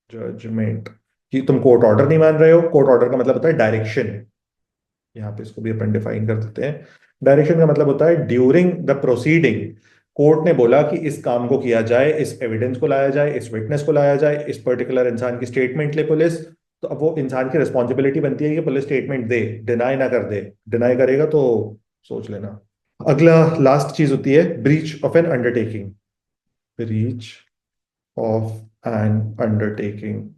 जजमेंट कि तुम कोर्ट ऑर्डर नहीं मान रहे हो। कोर्ट ऑर्डर का मतलब होता है डायरेक्शन। यहाँ पे इसको भी अपन डिफाइन कर देते हैं। डायरेक्शन का मतलब होता है ड्यूरिंग द प्रोसीडिंग कोर्ट ने बोला कि इस काम को किया जाए, इस एविडेंस को लाया जाए, इस विटनेस को लाया जाए, इस पर्टिकुलर इंसान की स्टेटमेंट ले पुलिस। तो अब वो इंसान की रिस्पॉन्सिबिलिटी बनती है कि पुलिस स्टेटमेंट दे, डिनाई ना कर दे। डिनाई करेगा तो सोच लेना। अगला लास्ट चीज होती है breach of N undertaking. Breach of N undertaking.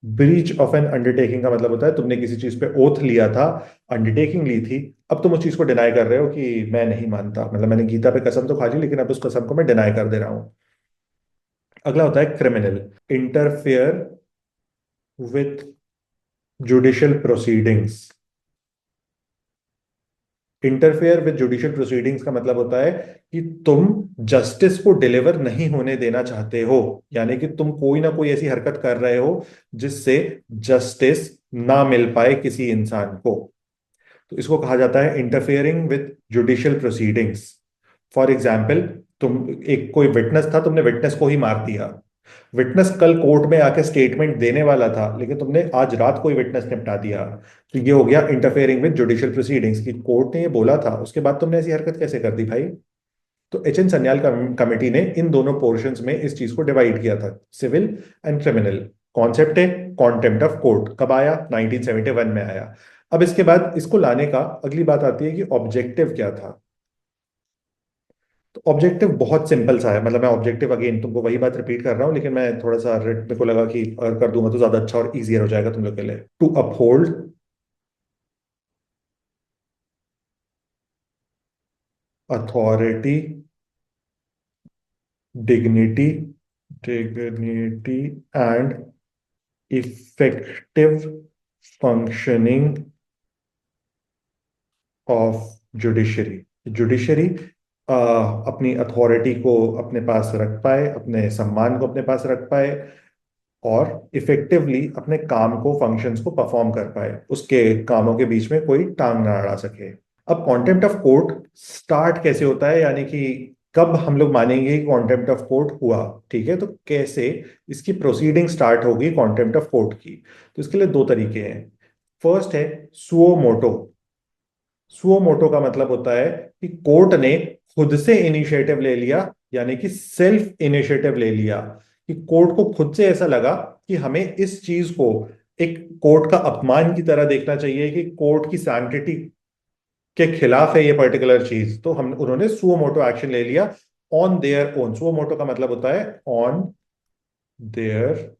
Breach of N undertaking का मतलब होता है तुमने किसी चीज पे ओथ लिया था, अंडरटेकिंग ली थी, अब तुम उस चीज को डिनाई कर रहे हो कि मैं नहीं मानता, मतलब मैंने गीता पे कसम तो खा ली लेकिन अब उस कसम को मैं डिनाई कर दे रहा हूं। अगला होता है criminal. Interfere with judicial proceedings. Interfere with judicial proceedings का मतलब होता है कि तुम जस्टिस को डिलीवर नहीं होने देना चाहते हो, यानी कि तुम कोई ना कोई ऐसी हरकत कर रहे हो जिससे जस्टिस ना मिल पाए किसी इंसान को। तो इसको कहा जाता है interfering with judicial proceedings. For example, तुम एक कोई विटनेस था, तुमने विटनेस को ही मार दिया। विटनेस कल कोर्ट में आके स्टेटमेंट देने वाला था लेकिन तुमने आज रात कोई विटनेस निपटा दिया। तो ये हो गया इंटरफेयरिंग विद जुडिशियल प्रोसीडिंग्स की कोर्ट ने ये बोला था, उसके बाद तुमने ऐसी हरकत कैसे कर दी भाई। तो एच एन सन्याल कमेटी ने इन दोनों पोर्शंस में इस चीज को डिवाइड किया था, सिविल एंड क्रिमिनल। कॉन्सेप्ट है कॉन्टेम्प्ट ऑफ कोर्ट, कब आया, 1971 में आया। अब इसके बाद इसको लाने का अगली बात आती है कि ऑब्जेक्टिव क्या था। तो ऑब्जेक्टिव बहुत सिंपल सा है, मतलब मैं ऑब्जेक्टिव अगेन तुमको वही बात रिपीट कर रहा हूँ लेकिन मैं थोड़ा सा मेरे को लगा कि अगर कर दूंगा तो ज्यादा अच्छा और इजियर हो जाएगा तुम लोग के लिए। To uphold authority, dignity dignity and effective functioning of judiciary. Judiciary अपनी अथॉरिटी को अपने पास रख पाए, अपने सम्मान को अपने पास रख पाए और इफेक्टिवली अपने काम को, फंक्शंस को परफॉर्म कर पाए, उसके कामों के बीच में कोई टांग ना अड़ा सके। अब कॉन्टेम्प्ट ऑफ कोर्ट स्टार्ट कैसे होता है, यानी कि कब हम लोग मानेंगे कि कॉन्टेम्प्ट ऑफ कोर्ट हुआ। ठीक है, तो कैसे इसकी प्रोसीडिंग स्टार्ट होगी कॉन्टेम्प्ट ऑफ कोर्ट की। तो इसके लिए दो तरीके हैं। फर्स्ट है सुओ मोटो। सुओ मोटो का मतलब होता है कि कोर्ट ने खुद से इनिशिएटिव ले लिया, यानी कि सेल्फ इनिशिएटिव ले लिया, कि कोर्ट को खुद से ऐसा लगा कि हमें इस चीज को एक कोर्ट का अपमान की तरह देखना चाहिए, कि कोर्ट की सैंक्टिटी के खिलाफ है ये पर्टिकुलर चीज, तो हम उन्होंने सुओ मोटो एक्शन ले लिया on their own. Suo motu का मतलब होता है ऑन देयर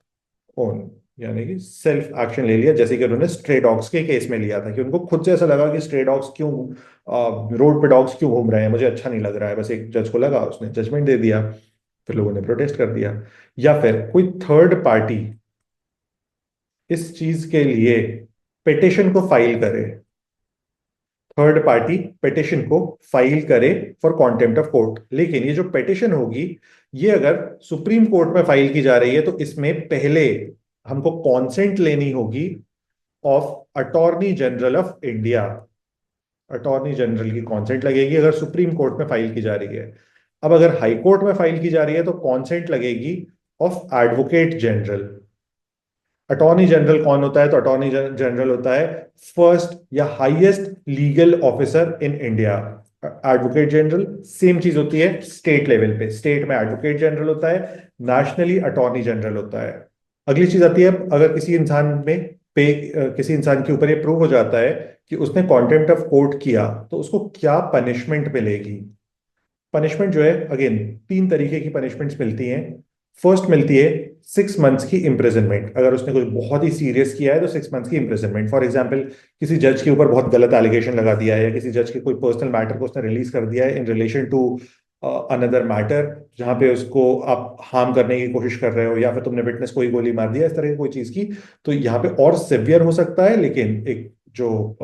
ओन, यानी कि सेल्फ एक्शन ले लिया, जैसे कि उन्होंने स्ट्रे डॉग्स के केस में लिया था कि उनको खुद से ऐसा लगा कि स्ट्रे डॉग्स क्यों, रोड पे डॉग्स क्यों घूम रहे हैं, मुझे अच्छा नहीं लग रहा है, बस एक जज को लगा, उसने जजमेंट दे दिया, फिर लोगों ने प्रोटेस्ट कर दिया। या फिर कोई थर्ड पार्टी इस चीज के लिए पिटिशन को फाइल करे, थर्ड पार्टी पिटिशन को फाइल करे फॉर कॉन्टेम्प्ट ऑफ कोर्ट। लेकिन ये जो पिटिशन होगी, ये अगर सुप्रीम कोर्ट में फाइल की जा रही है तो इसमें पहले हमको कॉन्सेंट लेनी होगी of attorney general of India. Attorney general की कॉन्सेंट लगेगी अगर सुप्रीम कोर्ट में फाइल की जा रही है। अब अगर हाई कोर्ट में फाइल की जा रही है तो कॉन्सेंट लगेगी of advocate general. Attorney general कौन होता है, तो अटॉर्नी जनरल होता है फर्स्ट या highest legal officer in India. Advocate general same चीज होती है स्टेट लेवल पे, स्टेट में एडवोकेट जनरल होता है, नेशनली अटॉर्नी जनरल होता है। अगली चीज आती है, अगर किसी इंसान में पे किसी इंसान के ऊपर ये प्रूव हो जाता है कि उसने कॉन्टेम्प्ट ऑफ कोर्ट किया, तो उसको क्या पनिशमेंट मिलेगी। पनिशमेंट जो है, अगेन तीन तरीके की पनिशमेंट्स मिलती हैं। फर्स्ट मिलती है 6 मंथ्स की इम्प्रिजनमेंट, अगर उसने कुछ बहुत ही सीरियस किया है तो 6 मंथ्स की इम्प्रिजनमेंट। फॉर एग्जाम्पल, किसी जज के ऊपर बहुत गलत एलिगेशन लगा दिया है या किसी जज के कोई पर्सनल मैटर को उसने रिलीज कर दिया है in relation to another matter, जहां पे उसको आप हार्म करने की कोशिश कर रहे हो, या फिर तुमने विटनेस को ही गोली मार दिया, इस तरह की कोई चीज की, तो यहाँ पे और सिवियर हो सकता है। लेकिन एक जो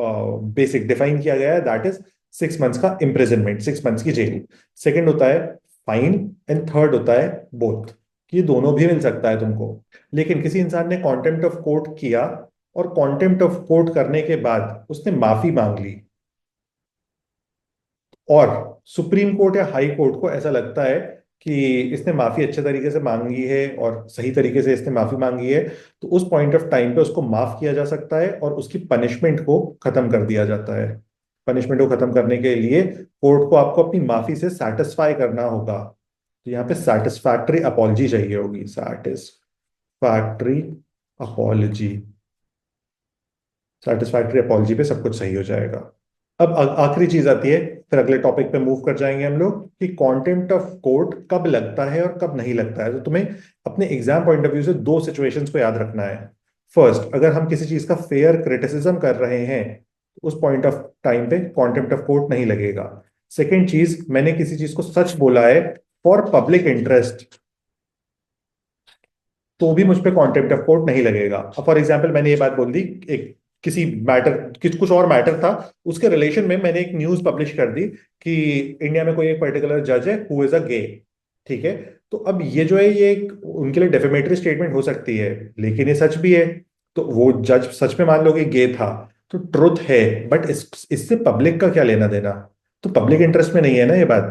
बेसिक डिफाइन किया गया है दैट इज 6 मंथ्स का इम्प्रिजनमेंट, 6 मंथ्स की जेल। सेकंड होता है फाइन एंड थर्ड होता है बोथ, ये दोनों भी मिल सकता है तुमको। लेकिन किसी इंसान ने कॉन्टेम्प्ट ऑफ कोर्ट किया और कॉन्टेम्प्ट ऑफ कोर्ट करने के बाद उसने माफी मांग ली, और सुप्रीम कोर्ट या हाई कोर्ट को ऐसा लगता है कि इसने माफी अच्छे तरीके से मांगी है और सही तरीके से इसने माफी मांगी है, तो उस पॉइंट ऑफ टाइम पे उसको माफ किया जा सकता है और उसकी पनिशमेंट को खत्म कर दिया जाता है। पनिशमेंट को खत्म करने के लिए कोर्ट को आपको अपनी माफी से सेटिस्फाई करना होगा। तो यहाँ पे सेटिस्फैक्टरी अपॉलजी चाहिए होगी, सेटिस्फैक्टरी अपॉलजी। सेटिस्फैक्टरी अपॉलजी पे सब कुछ सही हो जाएगा। अब आखिरी चीज आती है फिर अगले टॉपिक पे मूव कर जाएंगे हम लोग कि कंटेम्प्ट ऑफ कोर्ट कब लगता है और कब नहीं लगता है। तो तुम्हें अपने एग्जाम पॉइंट ऑफ व्यू से दो सिचुएशंस को याद रखना है। फर्स्ट, अगर हम किसी चीज का फेयर क्रिटिसिज्म कर रहे हैं तो उस पॉइंट ऑफ टाइम पे कंटेम्प्ट ऑफ कोर्ट नहीं लगेगा। सेकेंड चीज, मैंने किसी चीज को सच बोला है फॉर पब्लिक इंटरेस्ट, तो भी मुझ पे कॉन्टेम्प्ट ऑफ कोर्ट नहीं लगेगा। अब फॉर एग्जाम्पल मैंने ये बात बोल दी, एक किसी मैटर, कुछ और मैटर था, उसके रिलेशन में मैंने एक न्यूज पब्लिश कर दी कि इंडिया में कोई एक पर्टिकुलर जज है हु इज अ गे। ठीक है, तो अब ये जो है ये उनके लिए डेफेमेटरी स्टेटमेंट हो सकती है, लेकिन ये सच भी है। तो वो जज सच में मान लो कि गे था, तो ट्रुथ है, बट इससे पब्लिक का क्या लेना देना? तो पब्लिक इंटरेस्ट में नहीं है ना ये बात।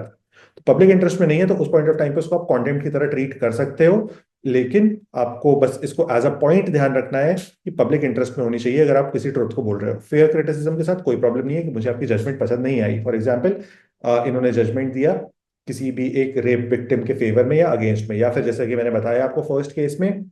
तो पब्लिक इंटरेस्ट में नहीं है, तो उस पॉइंट ऑफ टाइम पे उसको आप कंटेंट की तरह ट्रीट कर सकते हो, लेकिन आपको बस इसको एज अ पॉइंट ध्यान रखना है कि पब्लिक इंटरेस्ट में होनी चाहिए अगर आप किसी ट्रुथ को बोल रहे हो। फेयर क्रिटिसिज्म के साथ कोई प्रॉब्लम नहीं है कि मुझे आपकी जजमेंट पसंद नहीं आई। फॉर एग्जाम्पल, इन्होंने जजमेंट दिया किसी भी एक रेप विक्टिम के फेवर में या अगेंस्ट में, या फिर जैसे कि मैंने बताया आपको फर्स्ट केस में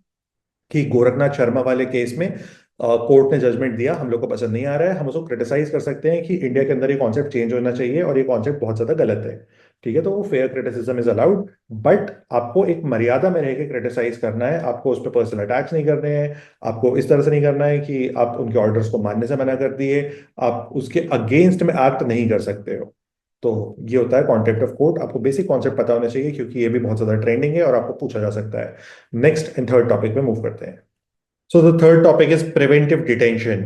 कि गोरखनाथ शर्मा वाले केस में कोर्ट ने जजमेंट दिया, हम लोग को पसंद नहीं आ रहा है, हम उसको क्रिटिसाइज कर सकते हैं कि इंडिया के अंदर ये कॉन्सेप्ट चेंज होना चाहिए और ये कॉन्सेप्ट बहुत ज्यादा गलत है। ठीक है, तो वो fair criticism is allowed, but आपको एक मर्यादा में रह के क्रिटिसाइज करना है। आपको उस पर पर्सनल अटैक्स नहीं करने हैं, आपको इस तरह से नहीं करना है कि आप उनके ऑर्डर्स को मानने से मना कर दिए, आप उसके अगेंस्ट में एक्ट नहीं कर सकते हो। तो ये होता है कॉन्टेम्प्ट ऑफ कोर्ट। आपको बेसिक कॉन्सेप्ट पता होना चाहिए क्योंकि ये भी बहुत ज्यादा ट्रेंडिंग है और आपको पूछा जा सकता है। नेक्स्ट एंड थर्ड टॉपिक पे मूव करते हैं। So the third topic is preventive detention.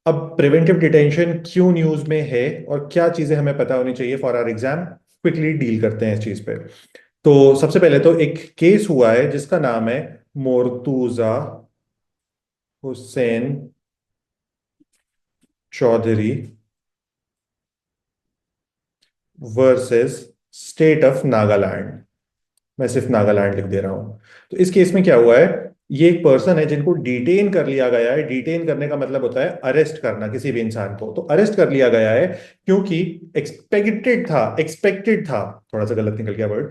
अब प्रिवेंटिव डिटेंशन क्यों न्यूज में है और क्या चीजें हमें पता होनी चाहिए for our exam, quickly deal करते हैं इस चीज पे। तो सबसे पहले तो एक केस हुआ है जिसका नाम है Mortuza Hussain Chowdhury versus state of Nagaland. मैं सिर्फ नागालैंड लिख दे रहा हूं। तो इस केस में क्या हुआ है, ये एक पर्सन है जिनको डिटेन कर लिया गया है। डिटेन करने का मतलब होता है अरेस्ट करना किसी भी इंसान को। तो अरेस्ट कर लिया गया है क्योंकि एक्सपेक्टेड था, थोड़ा सा गलत निकल गया वर्ड,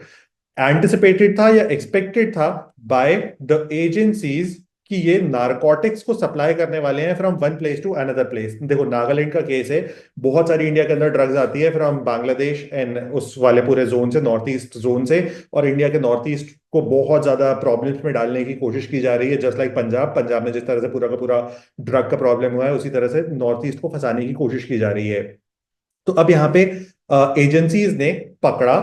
एंटिसिपेटेड था या एक्सपेक्टेड था बाय द एजेंसीज कि ये नारकोटिक्स को सप्लाई करने वाले हैं from one place to another place. देखो नागालैंड का केस है, बहुत सारी इंडिया के अंदर ड्रग्स आती है फ्रॉम बांग्लादेश एंड उस वाले पूरे जोन से, नॉर्थ ईस्ट जोन से, और इंडिया के नॉर्थ ईस्ट को बहुत ज्यादा प्रॉब्लम्स में डालने की कोशिश की जा रही है। जस्ट लाइक पंजाब में जिस तरह से पूरा का पूरा ड्रग का प्रॉब्लम हुआ है, उसी तरह से नॉर्थ ईस्ट को फंसाने की कोशिश की जा रही है। तो अब यहाँ पे एजेंसीज ने पकड़ा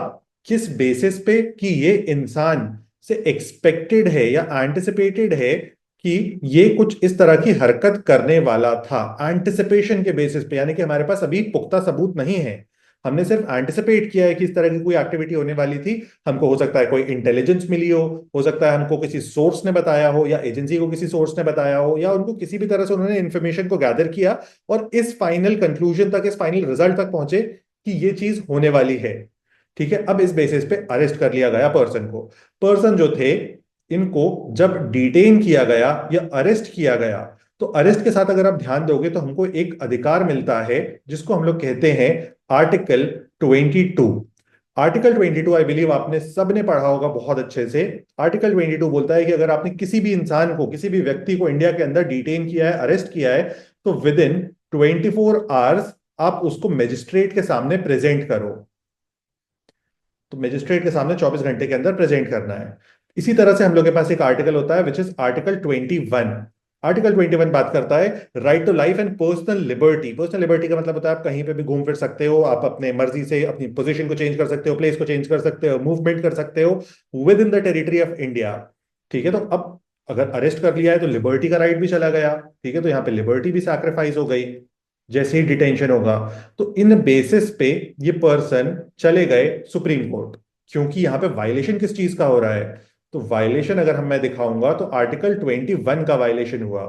किस बेसिस पे कि ये इंसान से एक्सपेक्टेड है या एंटिसिपेटेड है कि ये कुछ इस तरह की हरकत करने वाला था। एंटिसिपेशन के बेसिस पे, यानी कि हमारे पास अभी पुख्ता सबूत नहीं है, हमने सिर्फ एंटिसिपेट किया है कि इस तरह की कोई एक्टिविटी होने वाली थी। हमको हो सकता है कोई इंटेलिजेंस मिली हो सकता है हमको किसी सोर्स ने बताया हो, या एजेंसी को किसी सोर्स ने बताया हो, या उनको किसी भी तरह से उन्होंने इंफॉर्मेशन को गैदर किया और इस फाइनल कंक्लूजन तक, इस फाइनल रिजल्ट तक पहुंचे कि ये चीज होने वाली है। ठीक है, अब इस बेसिस पे अरेस्ट कर लिया गया पर्सन को। पर्सन जो थे, इनको जब डिटेन किया गया या अरेस्ट किया गया, तो अरेस्ट के साथ अगर आप ध्यान दोगे तो हमको एक अधिकार मिलता है जिसको हम लोग कहते हैं आर्टिकल 22। आर्टिकल 22 आई बिलीव आपने सबने पढ़ा होगा बहुत अच्छे से। आर्टिकल 22 बोलता है कि अगर आपने किसी भी इंसान को, किसी भी व्यक्ति को इंडिया के अंदर डिटेन किया है, अरेस्ट किया है, तो विद इन 24 आवर्स आप उसको मजिस्ट्रेट के सामने प्रेजेंट करो। तो मजिस्ट्रेट के सामने 24 घंटे के अंदर प्रेजेंट करना है। इसी तरह से हम लोग के पास एक आर्टिकल होता है विच इज आर्टिकल 21। आर्टिकल 21 बात करता है right to life and personal liberty. Personal liberty का मतलब होता है आप कहीं पे भी घूम फिर सकते हो, आप अपने मर्जी से अपनी पोजीशन को चेंज कर सकते हो, प्लेस को चेंज कर सकते हो, मूवमेंट कर सकते हो with in the territory of India. ठीक है, तो अब अगर अरेस्ट कर लिया है तो लिबर्टी का राइट भी चला गया। ठीक है, तो यहाँ पे लिबर्टी भी सैक्रिफाइस हो गई जैसे ही डिटेंशन होगा। तो इन बेसिस पे ये पर्सन चले गए सुप्रीम कोर्ट, क्योंकि यहाँ पे वायलेशन किस चीज का हो रहा है। तो वायलेशन अगर मैं दिखाऊंगा तो आर्टिकल 21 का वायलेशन हुआ।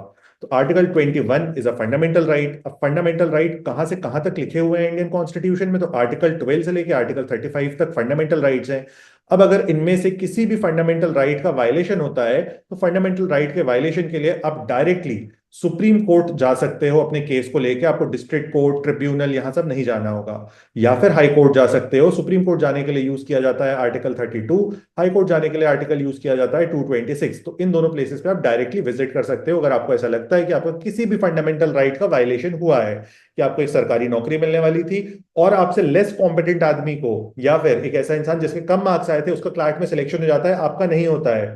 तो article 21 is a fundamental right. अब फंडामेंटल राइट कहां से कहां तक लिखे हुए हैं इंडियन कॉन्स्टिट्यूशन में, तो आर्टिकल 12 से लेके आर्टिकल 35 तक फंडामेंटल राइट्स हैं। अब अगर इनमें से किसी भी फंडामेंटल राइट का वायलेशन होता है, तो फंडामेंटल राइट के वायलेशन के लिए आप डायरेक्टली सुप्रीम कोर्ट जा सकते हो अपने केस को लेके, आपको डिस्ट्रिक्ट कोर्ट, ट्रिब्यूनल, यहां सब नहीं जाना होगा। या फिर हाई कोर्ट जा सकते हो। सुप्रीम कोर्ट जाने के लिए यूज किया जाता है आर्टिकल 32, हाई कोर्ट जाने के लिए आर्टिकल यूज किया जाता है 226। तो इन दोनों प्लेसेस पे आप डायरेक्टली विजिट कर सकते हो अगर आपको ऐसा लगता है कि आपका किसी भी फंडामेंटल राइट का वायलेशन हुआ है, कि आपको एक सरकारी नौकरी मिलने वाली थी और आपसे लेस कॉम्पिटेंट आदमी को, या फिर एक ऐसा इंसान जिसके कम मार्क्स आए थे उसका क्लैट में सिलेक्शन हो जाता है, आपका नहीं होता है,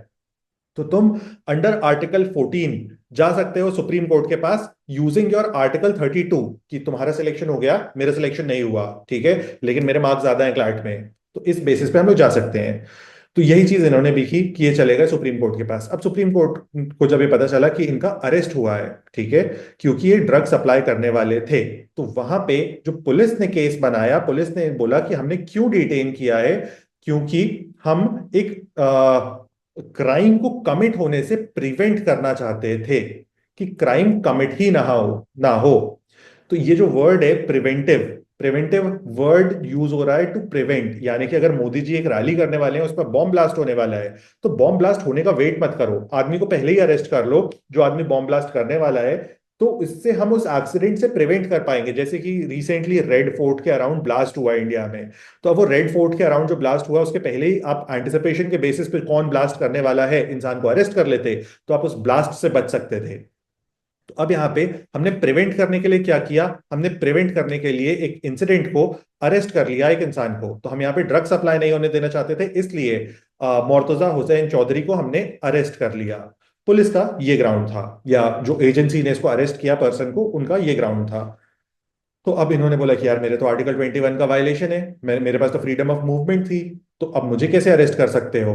तो तुम अंडर आर्टिकल 14 जा सकते हो सुप्रीम कोर्ट के पास यूजिंग योर आर्टिकल 32, कि तुम्हारा सिलेक्शन हो गया, मेरा सिलेक्शन नहीं हुआ, ठीक है, लेकिन मेरे मार्क्स ज्यादा हैं क्लैट में, तो इस बेसिस पे हम लोग जा सकते हैं। तो यही चीज इन्होंने भी की कि ये चले गए सुप्रीम कोर्ट के पास। अब सुप्रीम कोर्ट को जब ये पता चला कि इनका अरेस्ट हुआ है, ठीक है, क्योंकि ये ड्रग सप्लाई करने वाले थे, तो वहां पे जो पुलिस ने केस बनाया, पुलिस ने बोला कि हमने क्यों डिटेन किया है, क्योंकि हम एक क्राइम को कमिट होने से प्रिवेंट करना चाहते थे, कि क्राइम कमिट ही ना हो। तो ये जो वर्ड है प्रिवेंटिव, प्रिवेंटिव वर्ड यूज हो रहा है टू प्रिवेंट, यानी कि अगर मोदी जी एक रैली करने वाले हैं, उस पर बॉम्ब ब्लास्ट होने वाला है, तो बॉम्ब ब्लास्ट होने का वेट मत करो, आदमी को पहले ही अरेस्ट कर लो, जो आदमी बॉम्ब ब्लास्ट करने वाला है। तो इससे हम उस एक्सीडेंट से प्रिवेंट कर पाएंगे। जैसे कि रिसेंटली रेड फोर्ट के अराउंड ब्लास्ट हुआ है इंडिया में, तो अब वो रेड फोर्ट के अराउंड जो ब्लास्ट हुआ उसके पहले ही आप एंटिसिपेशन के बेसिस पे कौन ब्लास्ट करने वाला है इंसान को अरेस्ट कर लेते, तो आप उस ब्लास्ट से बच सकते थे। तो अब यहाँ पे हमने प्रिवेंट करने के लिए क्या किया, हमने प्रिवेंट करने के लिए एक इंसिडेंट को अरेस्ट कर लिया, एक इंसान को। तो हम यहाँ पे ड्रग सप्लाई नहीं होने देना चाहते थे, इसलिए मोर्तजा हुसैन चौधरी को हमने अरेस्ट कर लिया। पुलिस का ये ग्राउंड था, या जो एजेंसी ने इसको अरेस्ट किया पर्सन को, उनका ये ग्राउंड था। तो अब इन्होंने बोला कि यार मेरे तो आर्टिकल 21 का वायलेशन है, मेरे पास तो फ्रीडम ऑफ मूवमेंट थी, तो अब मुझे कैसे अरेस्ट कर सकते हो।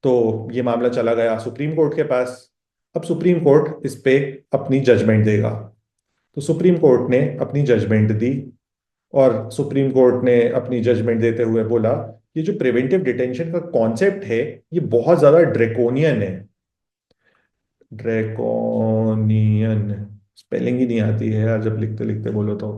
तो ये मामला चला गया सुप्रीम कोर्ट के पास। अब सुप्रीम कोर्ट इस पे अपनी जजमेंट देगा। तो सुप्रीम कोर्ट ने अपनी जजमेंट दी, और सुप्रीम कोर्ट ने अपनी जजमेंट देते हुए बोला, ये जो प्रिवेंटिव डिटेंशन का कॉन्सेप्ट है, ये बहुत ज्यादा ड्रेकोनियन है। ड्रेकोनियन, स्पेलिंग ही नहीं आती है यार जब लिखते लिखते बोलो तो।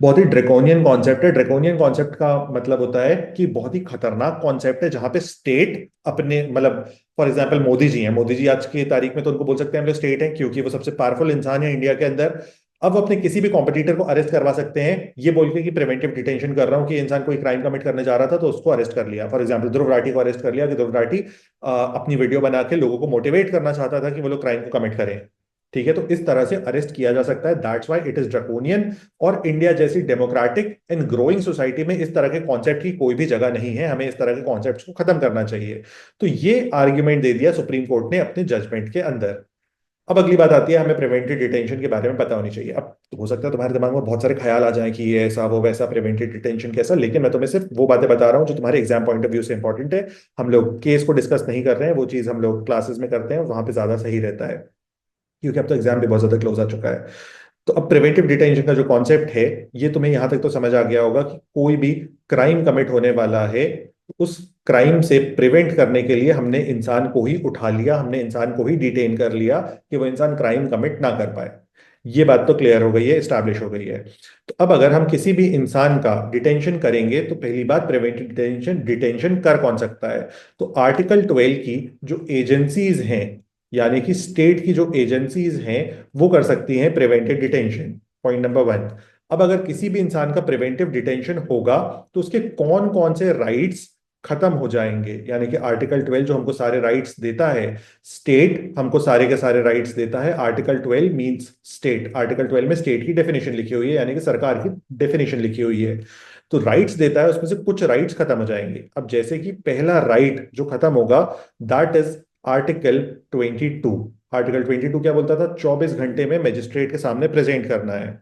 बहुत ही ड्रेकोनियन कॉन्सेप्ट है। ड्रेकोनियन कॉन्सेप्ट का मतलब होता है कि बहुत ही खतरनाक कॉन्सेप्ट है, जहां पे स्टेट अपने, मतलब फॉर एग्जांपल मोदी जी हैं, मोदी जी आज की तारीख में तो उनको बोल सकते हैं हम लोग स्टेट हैं, क्योंकि वो सबसे पावरफुल इंसान है इंडिया के अंदर। अब वो अपने किसी भी कॉम्पिटिटर को अरेस्ट करवा सकते हैं, ये बोल के कि प्रिवेंटिव डिटेंशन कर रहा हूं, कि इंसान कोई क्राइम कमिट करने जा रहा था तो उसको अरेस्ट कर लिया। फॉर एग्जाम्पल ध्रुव राठी को अरेस्ट कर लिया, कि ध्रुव राठी अपनी वीडियो बना के लोगों को मोटिवेट करना चाहता था कि वो लोग क्राइम को कमिट करें, ठीक है, तो इस तरह से अरेस्ट किया जा सकता है। That's why it is draconian. और इंडिया जैसी डेमोक्रेटिक एंड ग्रोइंग सोसाइटी में इस तरह के कॉन्सेप्ट की कोई भी जगह नहीं है, हमें इस तरह के कॉन्सेप्ट्स को खत्म करना चाहिए। तो ये आर्ग्यूमेंट दे दिया सुप्रीम कोर्ट ने अपने जजमेंट के अंदर। अब अगली बात आती है, हमें प्रिवेंटिव डिटेंशन के बारे में पता होनी चाहिए। अब हो सकता है तुम्हारे दिमाग में बहुत सारे ख्याल आ जाएं कि ये ऐसा वो वैसा, प्रिवेंटिव डिटेंशन कैसा, लेकिन मैं तुम्हें सिर्फ वो बातें बता रहा हूँ जो तुम्हारे एग्जाम पॉइंट ऑफ व्यू से इंपॉर्टेंट है। हम लोग केस को डिस्कस नहीं कर रहे हैं, वो चीज हम लोग क्लासेस में करते हैं, वहां पे ज्यादा सही रहता है, क्योंकि अब तो एग्जाम भी बहुत ज्यादा क्लोज आ चुका है। तो अब प्रिवेंटिव डिटेंशन का जो कॉन्सेप्ट है, ये तुम्हें यहां तक तो समझ आ गया होगा कि कोई भी क्राइम कमिट होने वाला है, उस क्राइम से प्रिवेंट करने के लिए हमने इंसान को ही उठा लिया, हमने इंसान को ही डिटेन कर लिया, कि वो इंसान क्राइम कमिट ना कर पाए। ये बात तो क्लियर हो गई है, एस्टैब्लिश हो गई है। तो अब अगर हम किसी भी इंसान का डिटेंशन करेंगे, तो पहली बात, प्रिवेंटिव डिटेंशन डिटेंशन कर कौन सकता है। तो आर्टिकल 12 की जो एजेंसीज हैं, यानी कि स्टेट की जो एजेंसीज हैं, वो कर सकती हैं preventive detention. Point number one. अब अगर किसी भी इंसान का प्रिवेंटिव डिटेंशन होगा, तो उसके कौन कौन से राइट्स खत्म हो जाएंगे, यानी कि आर्टिकल 12 जो हमको सारे राइट्स देता है, स्टेट हमको सारे के सारे राइट्स देता है। आर्टिकल 12 मींस स्टेट, आर्टिकल 12 में स्टेट की डेफिनेशन लिखी हुई है, यानी कि सरकार की डेफिनेशन लिखी हुई है। तो राइट्स देता है, उसमें से कुछ राइट्स खत्म हो जाएंगे। अब जैसे कि पहला राइट जो खत्म होगा, दैट इज आर्टिकल 22। आर्टिकल 22 क्या बोलता था, 24 घंटे में मजिस्ट्रेट के सामने प्रेजेंट करना है।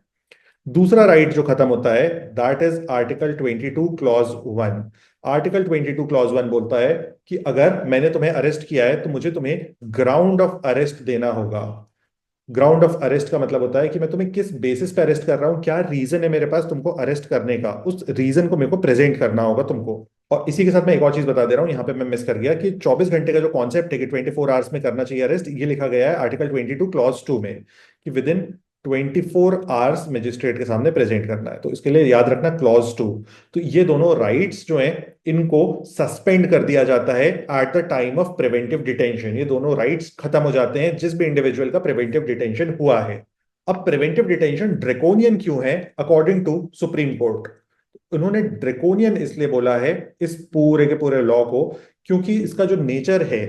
दूसरा राइट जो खत्म होता है, that is article 22 clause 1। Article 22 clause 1 बोलता है कि अगर मैंने तुम्हें अरेस्ट किया है, तो मुझे तुम्हें ग्राउंड ऑफ अरेस्ट देना होगा। ग्राउंड ऑफ अरेस्ट का मतलब होता है कि मैं तुम्हें किस बेसिस पे अरेस्ट कर रहा हूं, क्या रीजन है मेरे पास तुमको अरेस्ट करने का, उस रीजन को मेरे को प्रेजेंट करना होगा तुमको। और इसी के साथ मैं एक और चीज बता दे रहा हूं, यहां पे मैं मिस कर गया, कि 24 घंटे का जो कॉन्सेप्ट है कि 24 आवर्स में करना चाहिए अरेस्ट, ये लिखा गया है आर्टिकल 22 क्लॉज 2 में, कि विद इन 24 आवर्स मजिस्ट्रेट के सामने प्रेजेंट करना है। तो इसके लिए याद रखना क्लॉज 2। तो ये दोनों राइट्स जो हैं इनको सस्पेंड कर दिया जाता है at the time of preventive detention. ये दोनों राइट्स खत्म हो जाते हैं जिस भी इंडिविजुअल का प्रिवेंटिव डिटेंशन हुआ है। अब प्रिवेंटिव डिटेंशन ड्रेकोनियन क्यों है अकॉर्डिंग टू सुप्रीम कोर्ट? उन्होंने ड्रेकोनियन इसलिए बोला है इस पूरे के पूरे लॉ को क्योंकि इसका जो नेचर है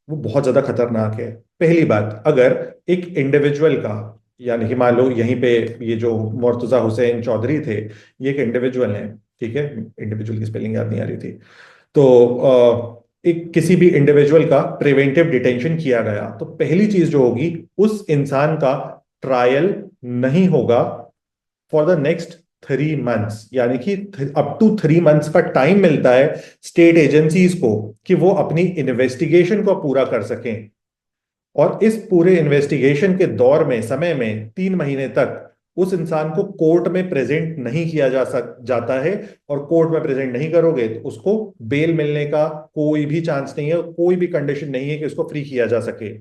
वो बहुत ज्यादा खतरनाक है। पहली बात, अगर एक इंडिविजुअल का, यानी कि मान लो यहीं पे ये जो मुर्तजा हुसैन चौधरी थे, ये एक इंडिविजुअल है, ठीक है, इंडिविजुअल की स्पेलिंग याद नहीं आ रही थी, तो एक किसी भी इंडिविजुअल का प्रिवेंटिव डिटेंशन किया गया, तो पहली चीज जो होगी, उस इंसान का ट्रायल नहीं होगा फॉर द नेक्स्ट 3 मंथ्स। यानी कि अप टू 3 मंथ्स का टाइम मिलता है स्टेट एजेंसीज को कि वो अपनी इन्वेस्टिगेशन को पूरा कर सकें। और इस पूरे इन्वेस्टिगेशन के दौर में, समय में, 3 महीने तक उस इंसान को कोर्ट में प्रेजेंट नहीं किया जाता है। और कोर्ट में प्रेजेंट नहीं करोगे तो उसको बेल मिलने का कोई भी चांस नहीं है, कोई भी कंडीशन नहीं है कि उसको फ्री किया जा सके।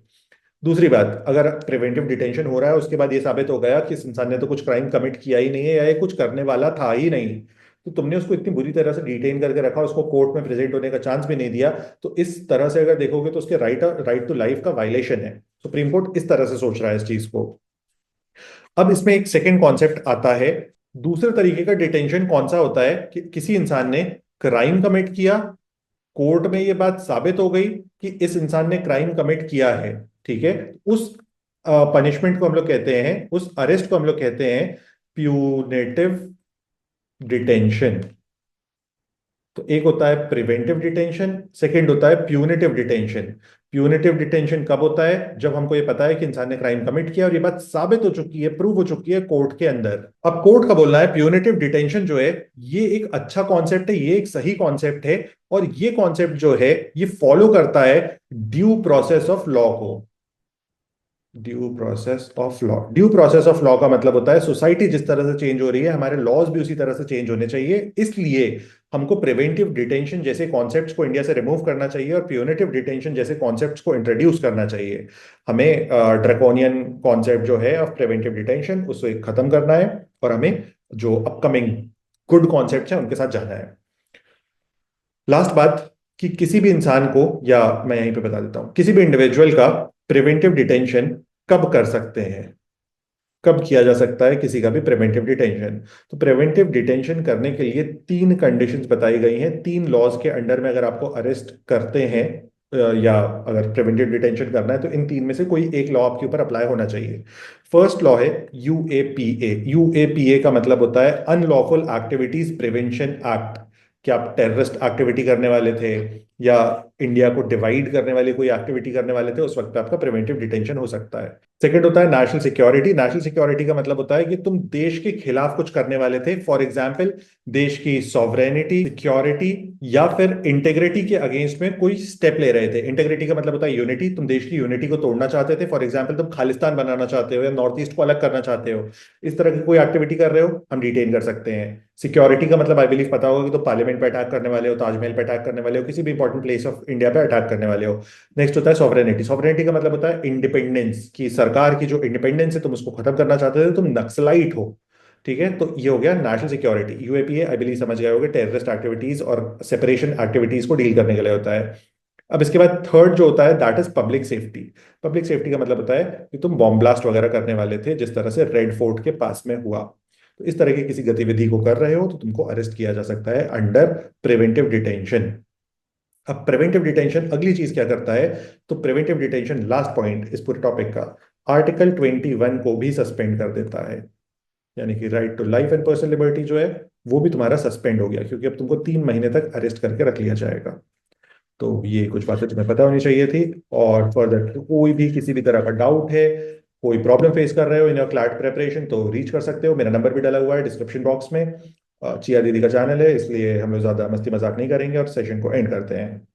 दूसरी बात, अगर प्रिवेंटिव डिटेंशन हो रहा है उसके बाद ये साबित हो गया कि इस इंसान ने तो कुछ क्राइम कमिट किया ही नहीं है या ये कुछ करने वाला था ही नहीं, तो तुमने उसको इतनी बुरी तरह से डिटेन करके रखा, उसको कोर्ट में प्रेजेंट होने का चांस भी नहीं दिया, तो इस तरह से अगर देखोगे तो उसके राइट टू लाइफ का वायलेशन है। सुप्रीम कोर्ट इस तरह से सोच रहा है इस चीज को। अब इसमें एक सेकेंड कॉन्सेप्ट आता है। दूसरे तरीके का डिटेंशन कौन सा होता है कि किसी इंसान ने क्राइम कमिट किया, कोर्ट में ये बात साबित हो गई कि इस इंसान ने क्राइम कमिट किया है, ठीक है, उस पनिशमेंट को हम लोग कहते हैं, उस अरेस्ट को हम लोग कहते हैं प्यूनेटिव डिटेंशन। तो एक होता है प्रिवेंटिव डिटेंशन, सेकंड होता है प्यूनेटिव डिटेंशन। प्यूनेटिव डिटेंशन कब होता है? जब हमको ये पता है कि इंसान ने क्राइम कमिट किया और ये बात साबित हो चुकी है, प्रूव हो चुकी है कोर्ट के अंदर। अब कोर्ट का बोलना है प्यूनेटिव डिटेंशन जो है ये एक अच्छा कॉन्सेप्ट है, ये एक सही कॉन्सेप्ट है, और ये कॉन्सेप्ट जो है ये फॉलो करता है ड्यू प्रोसेस ऑफ लॉ को। Due process of law, due process of law का मतलब होता है सोसाइटी जिस तरह से चेंज हो रही है हमारे लॉज भी उसी तरह से चेंज होने चाहिए। इसलिए हमको प्रिवेंटिव डिटेंशन जैसे कॉन्सेप्ट्स को इंडिया से रिमूव करना चाहिए और प्यूनेटिव डिटेंशन जैसे कॉन्सेप्ट्स को इंट्रोड्यूस करना चाहिए। हमें ड्रैकोनियन कॉन्सेप्ट जो है ऑफ प्रिवेंटिव डिटेंशन उसे खत्म करना है और हमें जो अपकमिंग गुड कॉन्सेप्ट्स हैं उनके साथ जाना है। लास्ट बात कि किसी भी इंसान को, या मैं यहीं पे बता देता हूं, किसी भी इंडिविजुअल का प्रिवेंटिव डिटेंशन कब कर सकते हैं, कब किया जा सकता है किसी का भी प्रिवेंटिव डिटेंशन? तो प्रिवेंटिव डिटेंशन करने के लिए 3 कंडीशंस बताई गई हैं। 3 लॉज के अंडर में अगर आपको अरेस्ट करते हैं या अगर प्रिवेंटिव डिटेंशन करना है तो इन 3 में से कोई एक लॉ आपके ऊपर अप्लाई होना चाहिए। फर्स्ट लॉ है यूएपीए। यूएपीए का मतलब होता है अनलॉफुल एक्टिविटीज प्रिवेंशन एक्ट। कि आप टेररिस्ट एक्टिविटी करने वाले थे या इंडिया को डिवाइड करने वाली कोई एक्टिविटी करने वाले थे, उस वक्त आपका प्रिवेंटिव डिटेंशन हो सकता है। सेकंड होता है नेशनल सिक्योरिटी। नेशनल सिक्योरिटी का मतलब होता है कि तुम देश के खिलाफ कुछ करने वाले थे, फॉर एग्जाम्पल देश की सॉवरेनिटी, सिक्योरिटी या फिर इंटेग्रिटी के अगेंस्ट में कोई स्टेप ले रहे थे। इंटेग्रिटी का मतलब होता है यूनिटी, तुम देश की यूनिटी को तोड़ना चाहते थे, फॉर एग्जाम्पल तुम खालिस्तान बनाना चाहते हो या नॉर्थ ईस्ट को अलग करना चाहते हो, इस तरह की कोई एक्टिविटी कर रहे हो, हम डिटेन कर सकते हैं। सिक्योरिटी का मतलब आई बिलीव पता होगा कि तो पार्लियामेंट पे अटैक करने वाले हो, ताजमहल पे अटैक करने वाले हो, किसी भी इंपॉर्टेंट प्लेस ऑफ इंडिया पे अटैक करने वाले हो। नेक्स्ट होता है सॉवरेनिटी। सॉवरेनिटी का मतलब होता है इंडिपेंडेंस, की सरकार की जो इंडिपेंडेंस है तुम उसको खत्म करना चाहते थे, तुम नक्सलाइट हो, ठीक है। तो ये हो गया national security. UAPA I believe समझ गए होगे, टेररिस्ट एक्टिविटीज और सेपरेशन एक्टिविटीज को डील करने के लिए होता है। अब इसके बाद थर्ड जो होता है that is public safety. Public safety का मतलब होता है कि तुम बॉम्ब ब्लास्ट वगैरह करने वाले थे जिस तरह से रेड फोर्ट के पास में हुआ, तो इस तरह की किसी गतिविधि को कर रहे हो तो तुमको अरेस्ट किया जा सकता है अंडर प्रिवेंटिव डिटेंशन। अब प्रिवेंटिव डिटेंशन अगली चीज क्या करता है? तो प्रिवेंटिव डिटेंशन, लास्ट पॉइंट इस पूरे टॉपिक का, आर्टिकल 21 को भी सस्पेंड कर देता है। यानी कि right to life and personal liberty जो है वो भी तुम्हारा सस्पेंड हो गया, क्योंकि अब तुमको 3 महीने तक अरेस्ट करके रख लिया जाएगा। तो ये कुछ बातें तुम्हें पता होनी चाहिए थी। और फर्दर कोई भी किसी भी तरह का डाउट है, कोई प्रॉब्लम फेस कर रहे हो इन योर क्लैट प्रेपरेशन, तो रीच कर सकते हो। मेरा नंबर भी डाला हुआ है डिस्क्रिप्शन बॉक्स में। चिया दीदी का चैनल है, इसलिए हम लोग ज्यादा मस्ती मजाक नहीं करेंगे और सेशन को एंड करते हैं।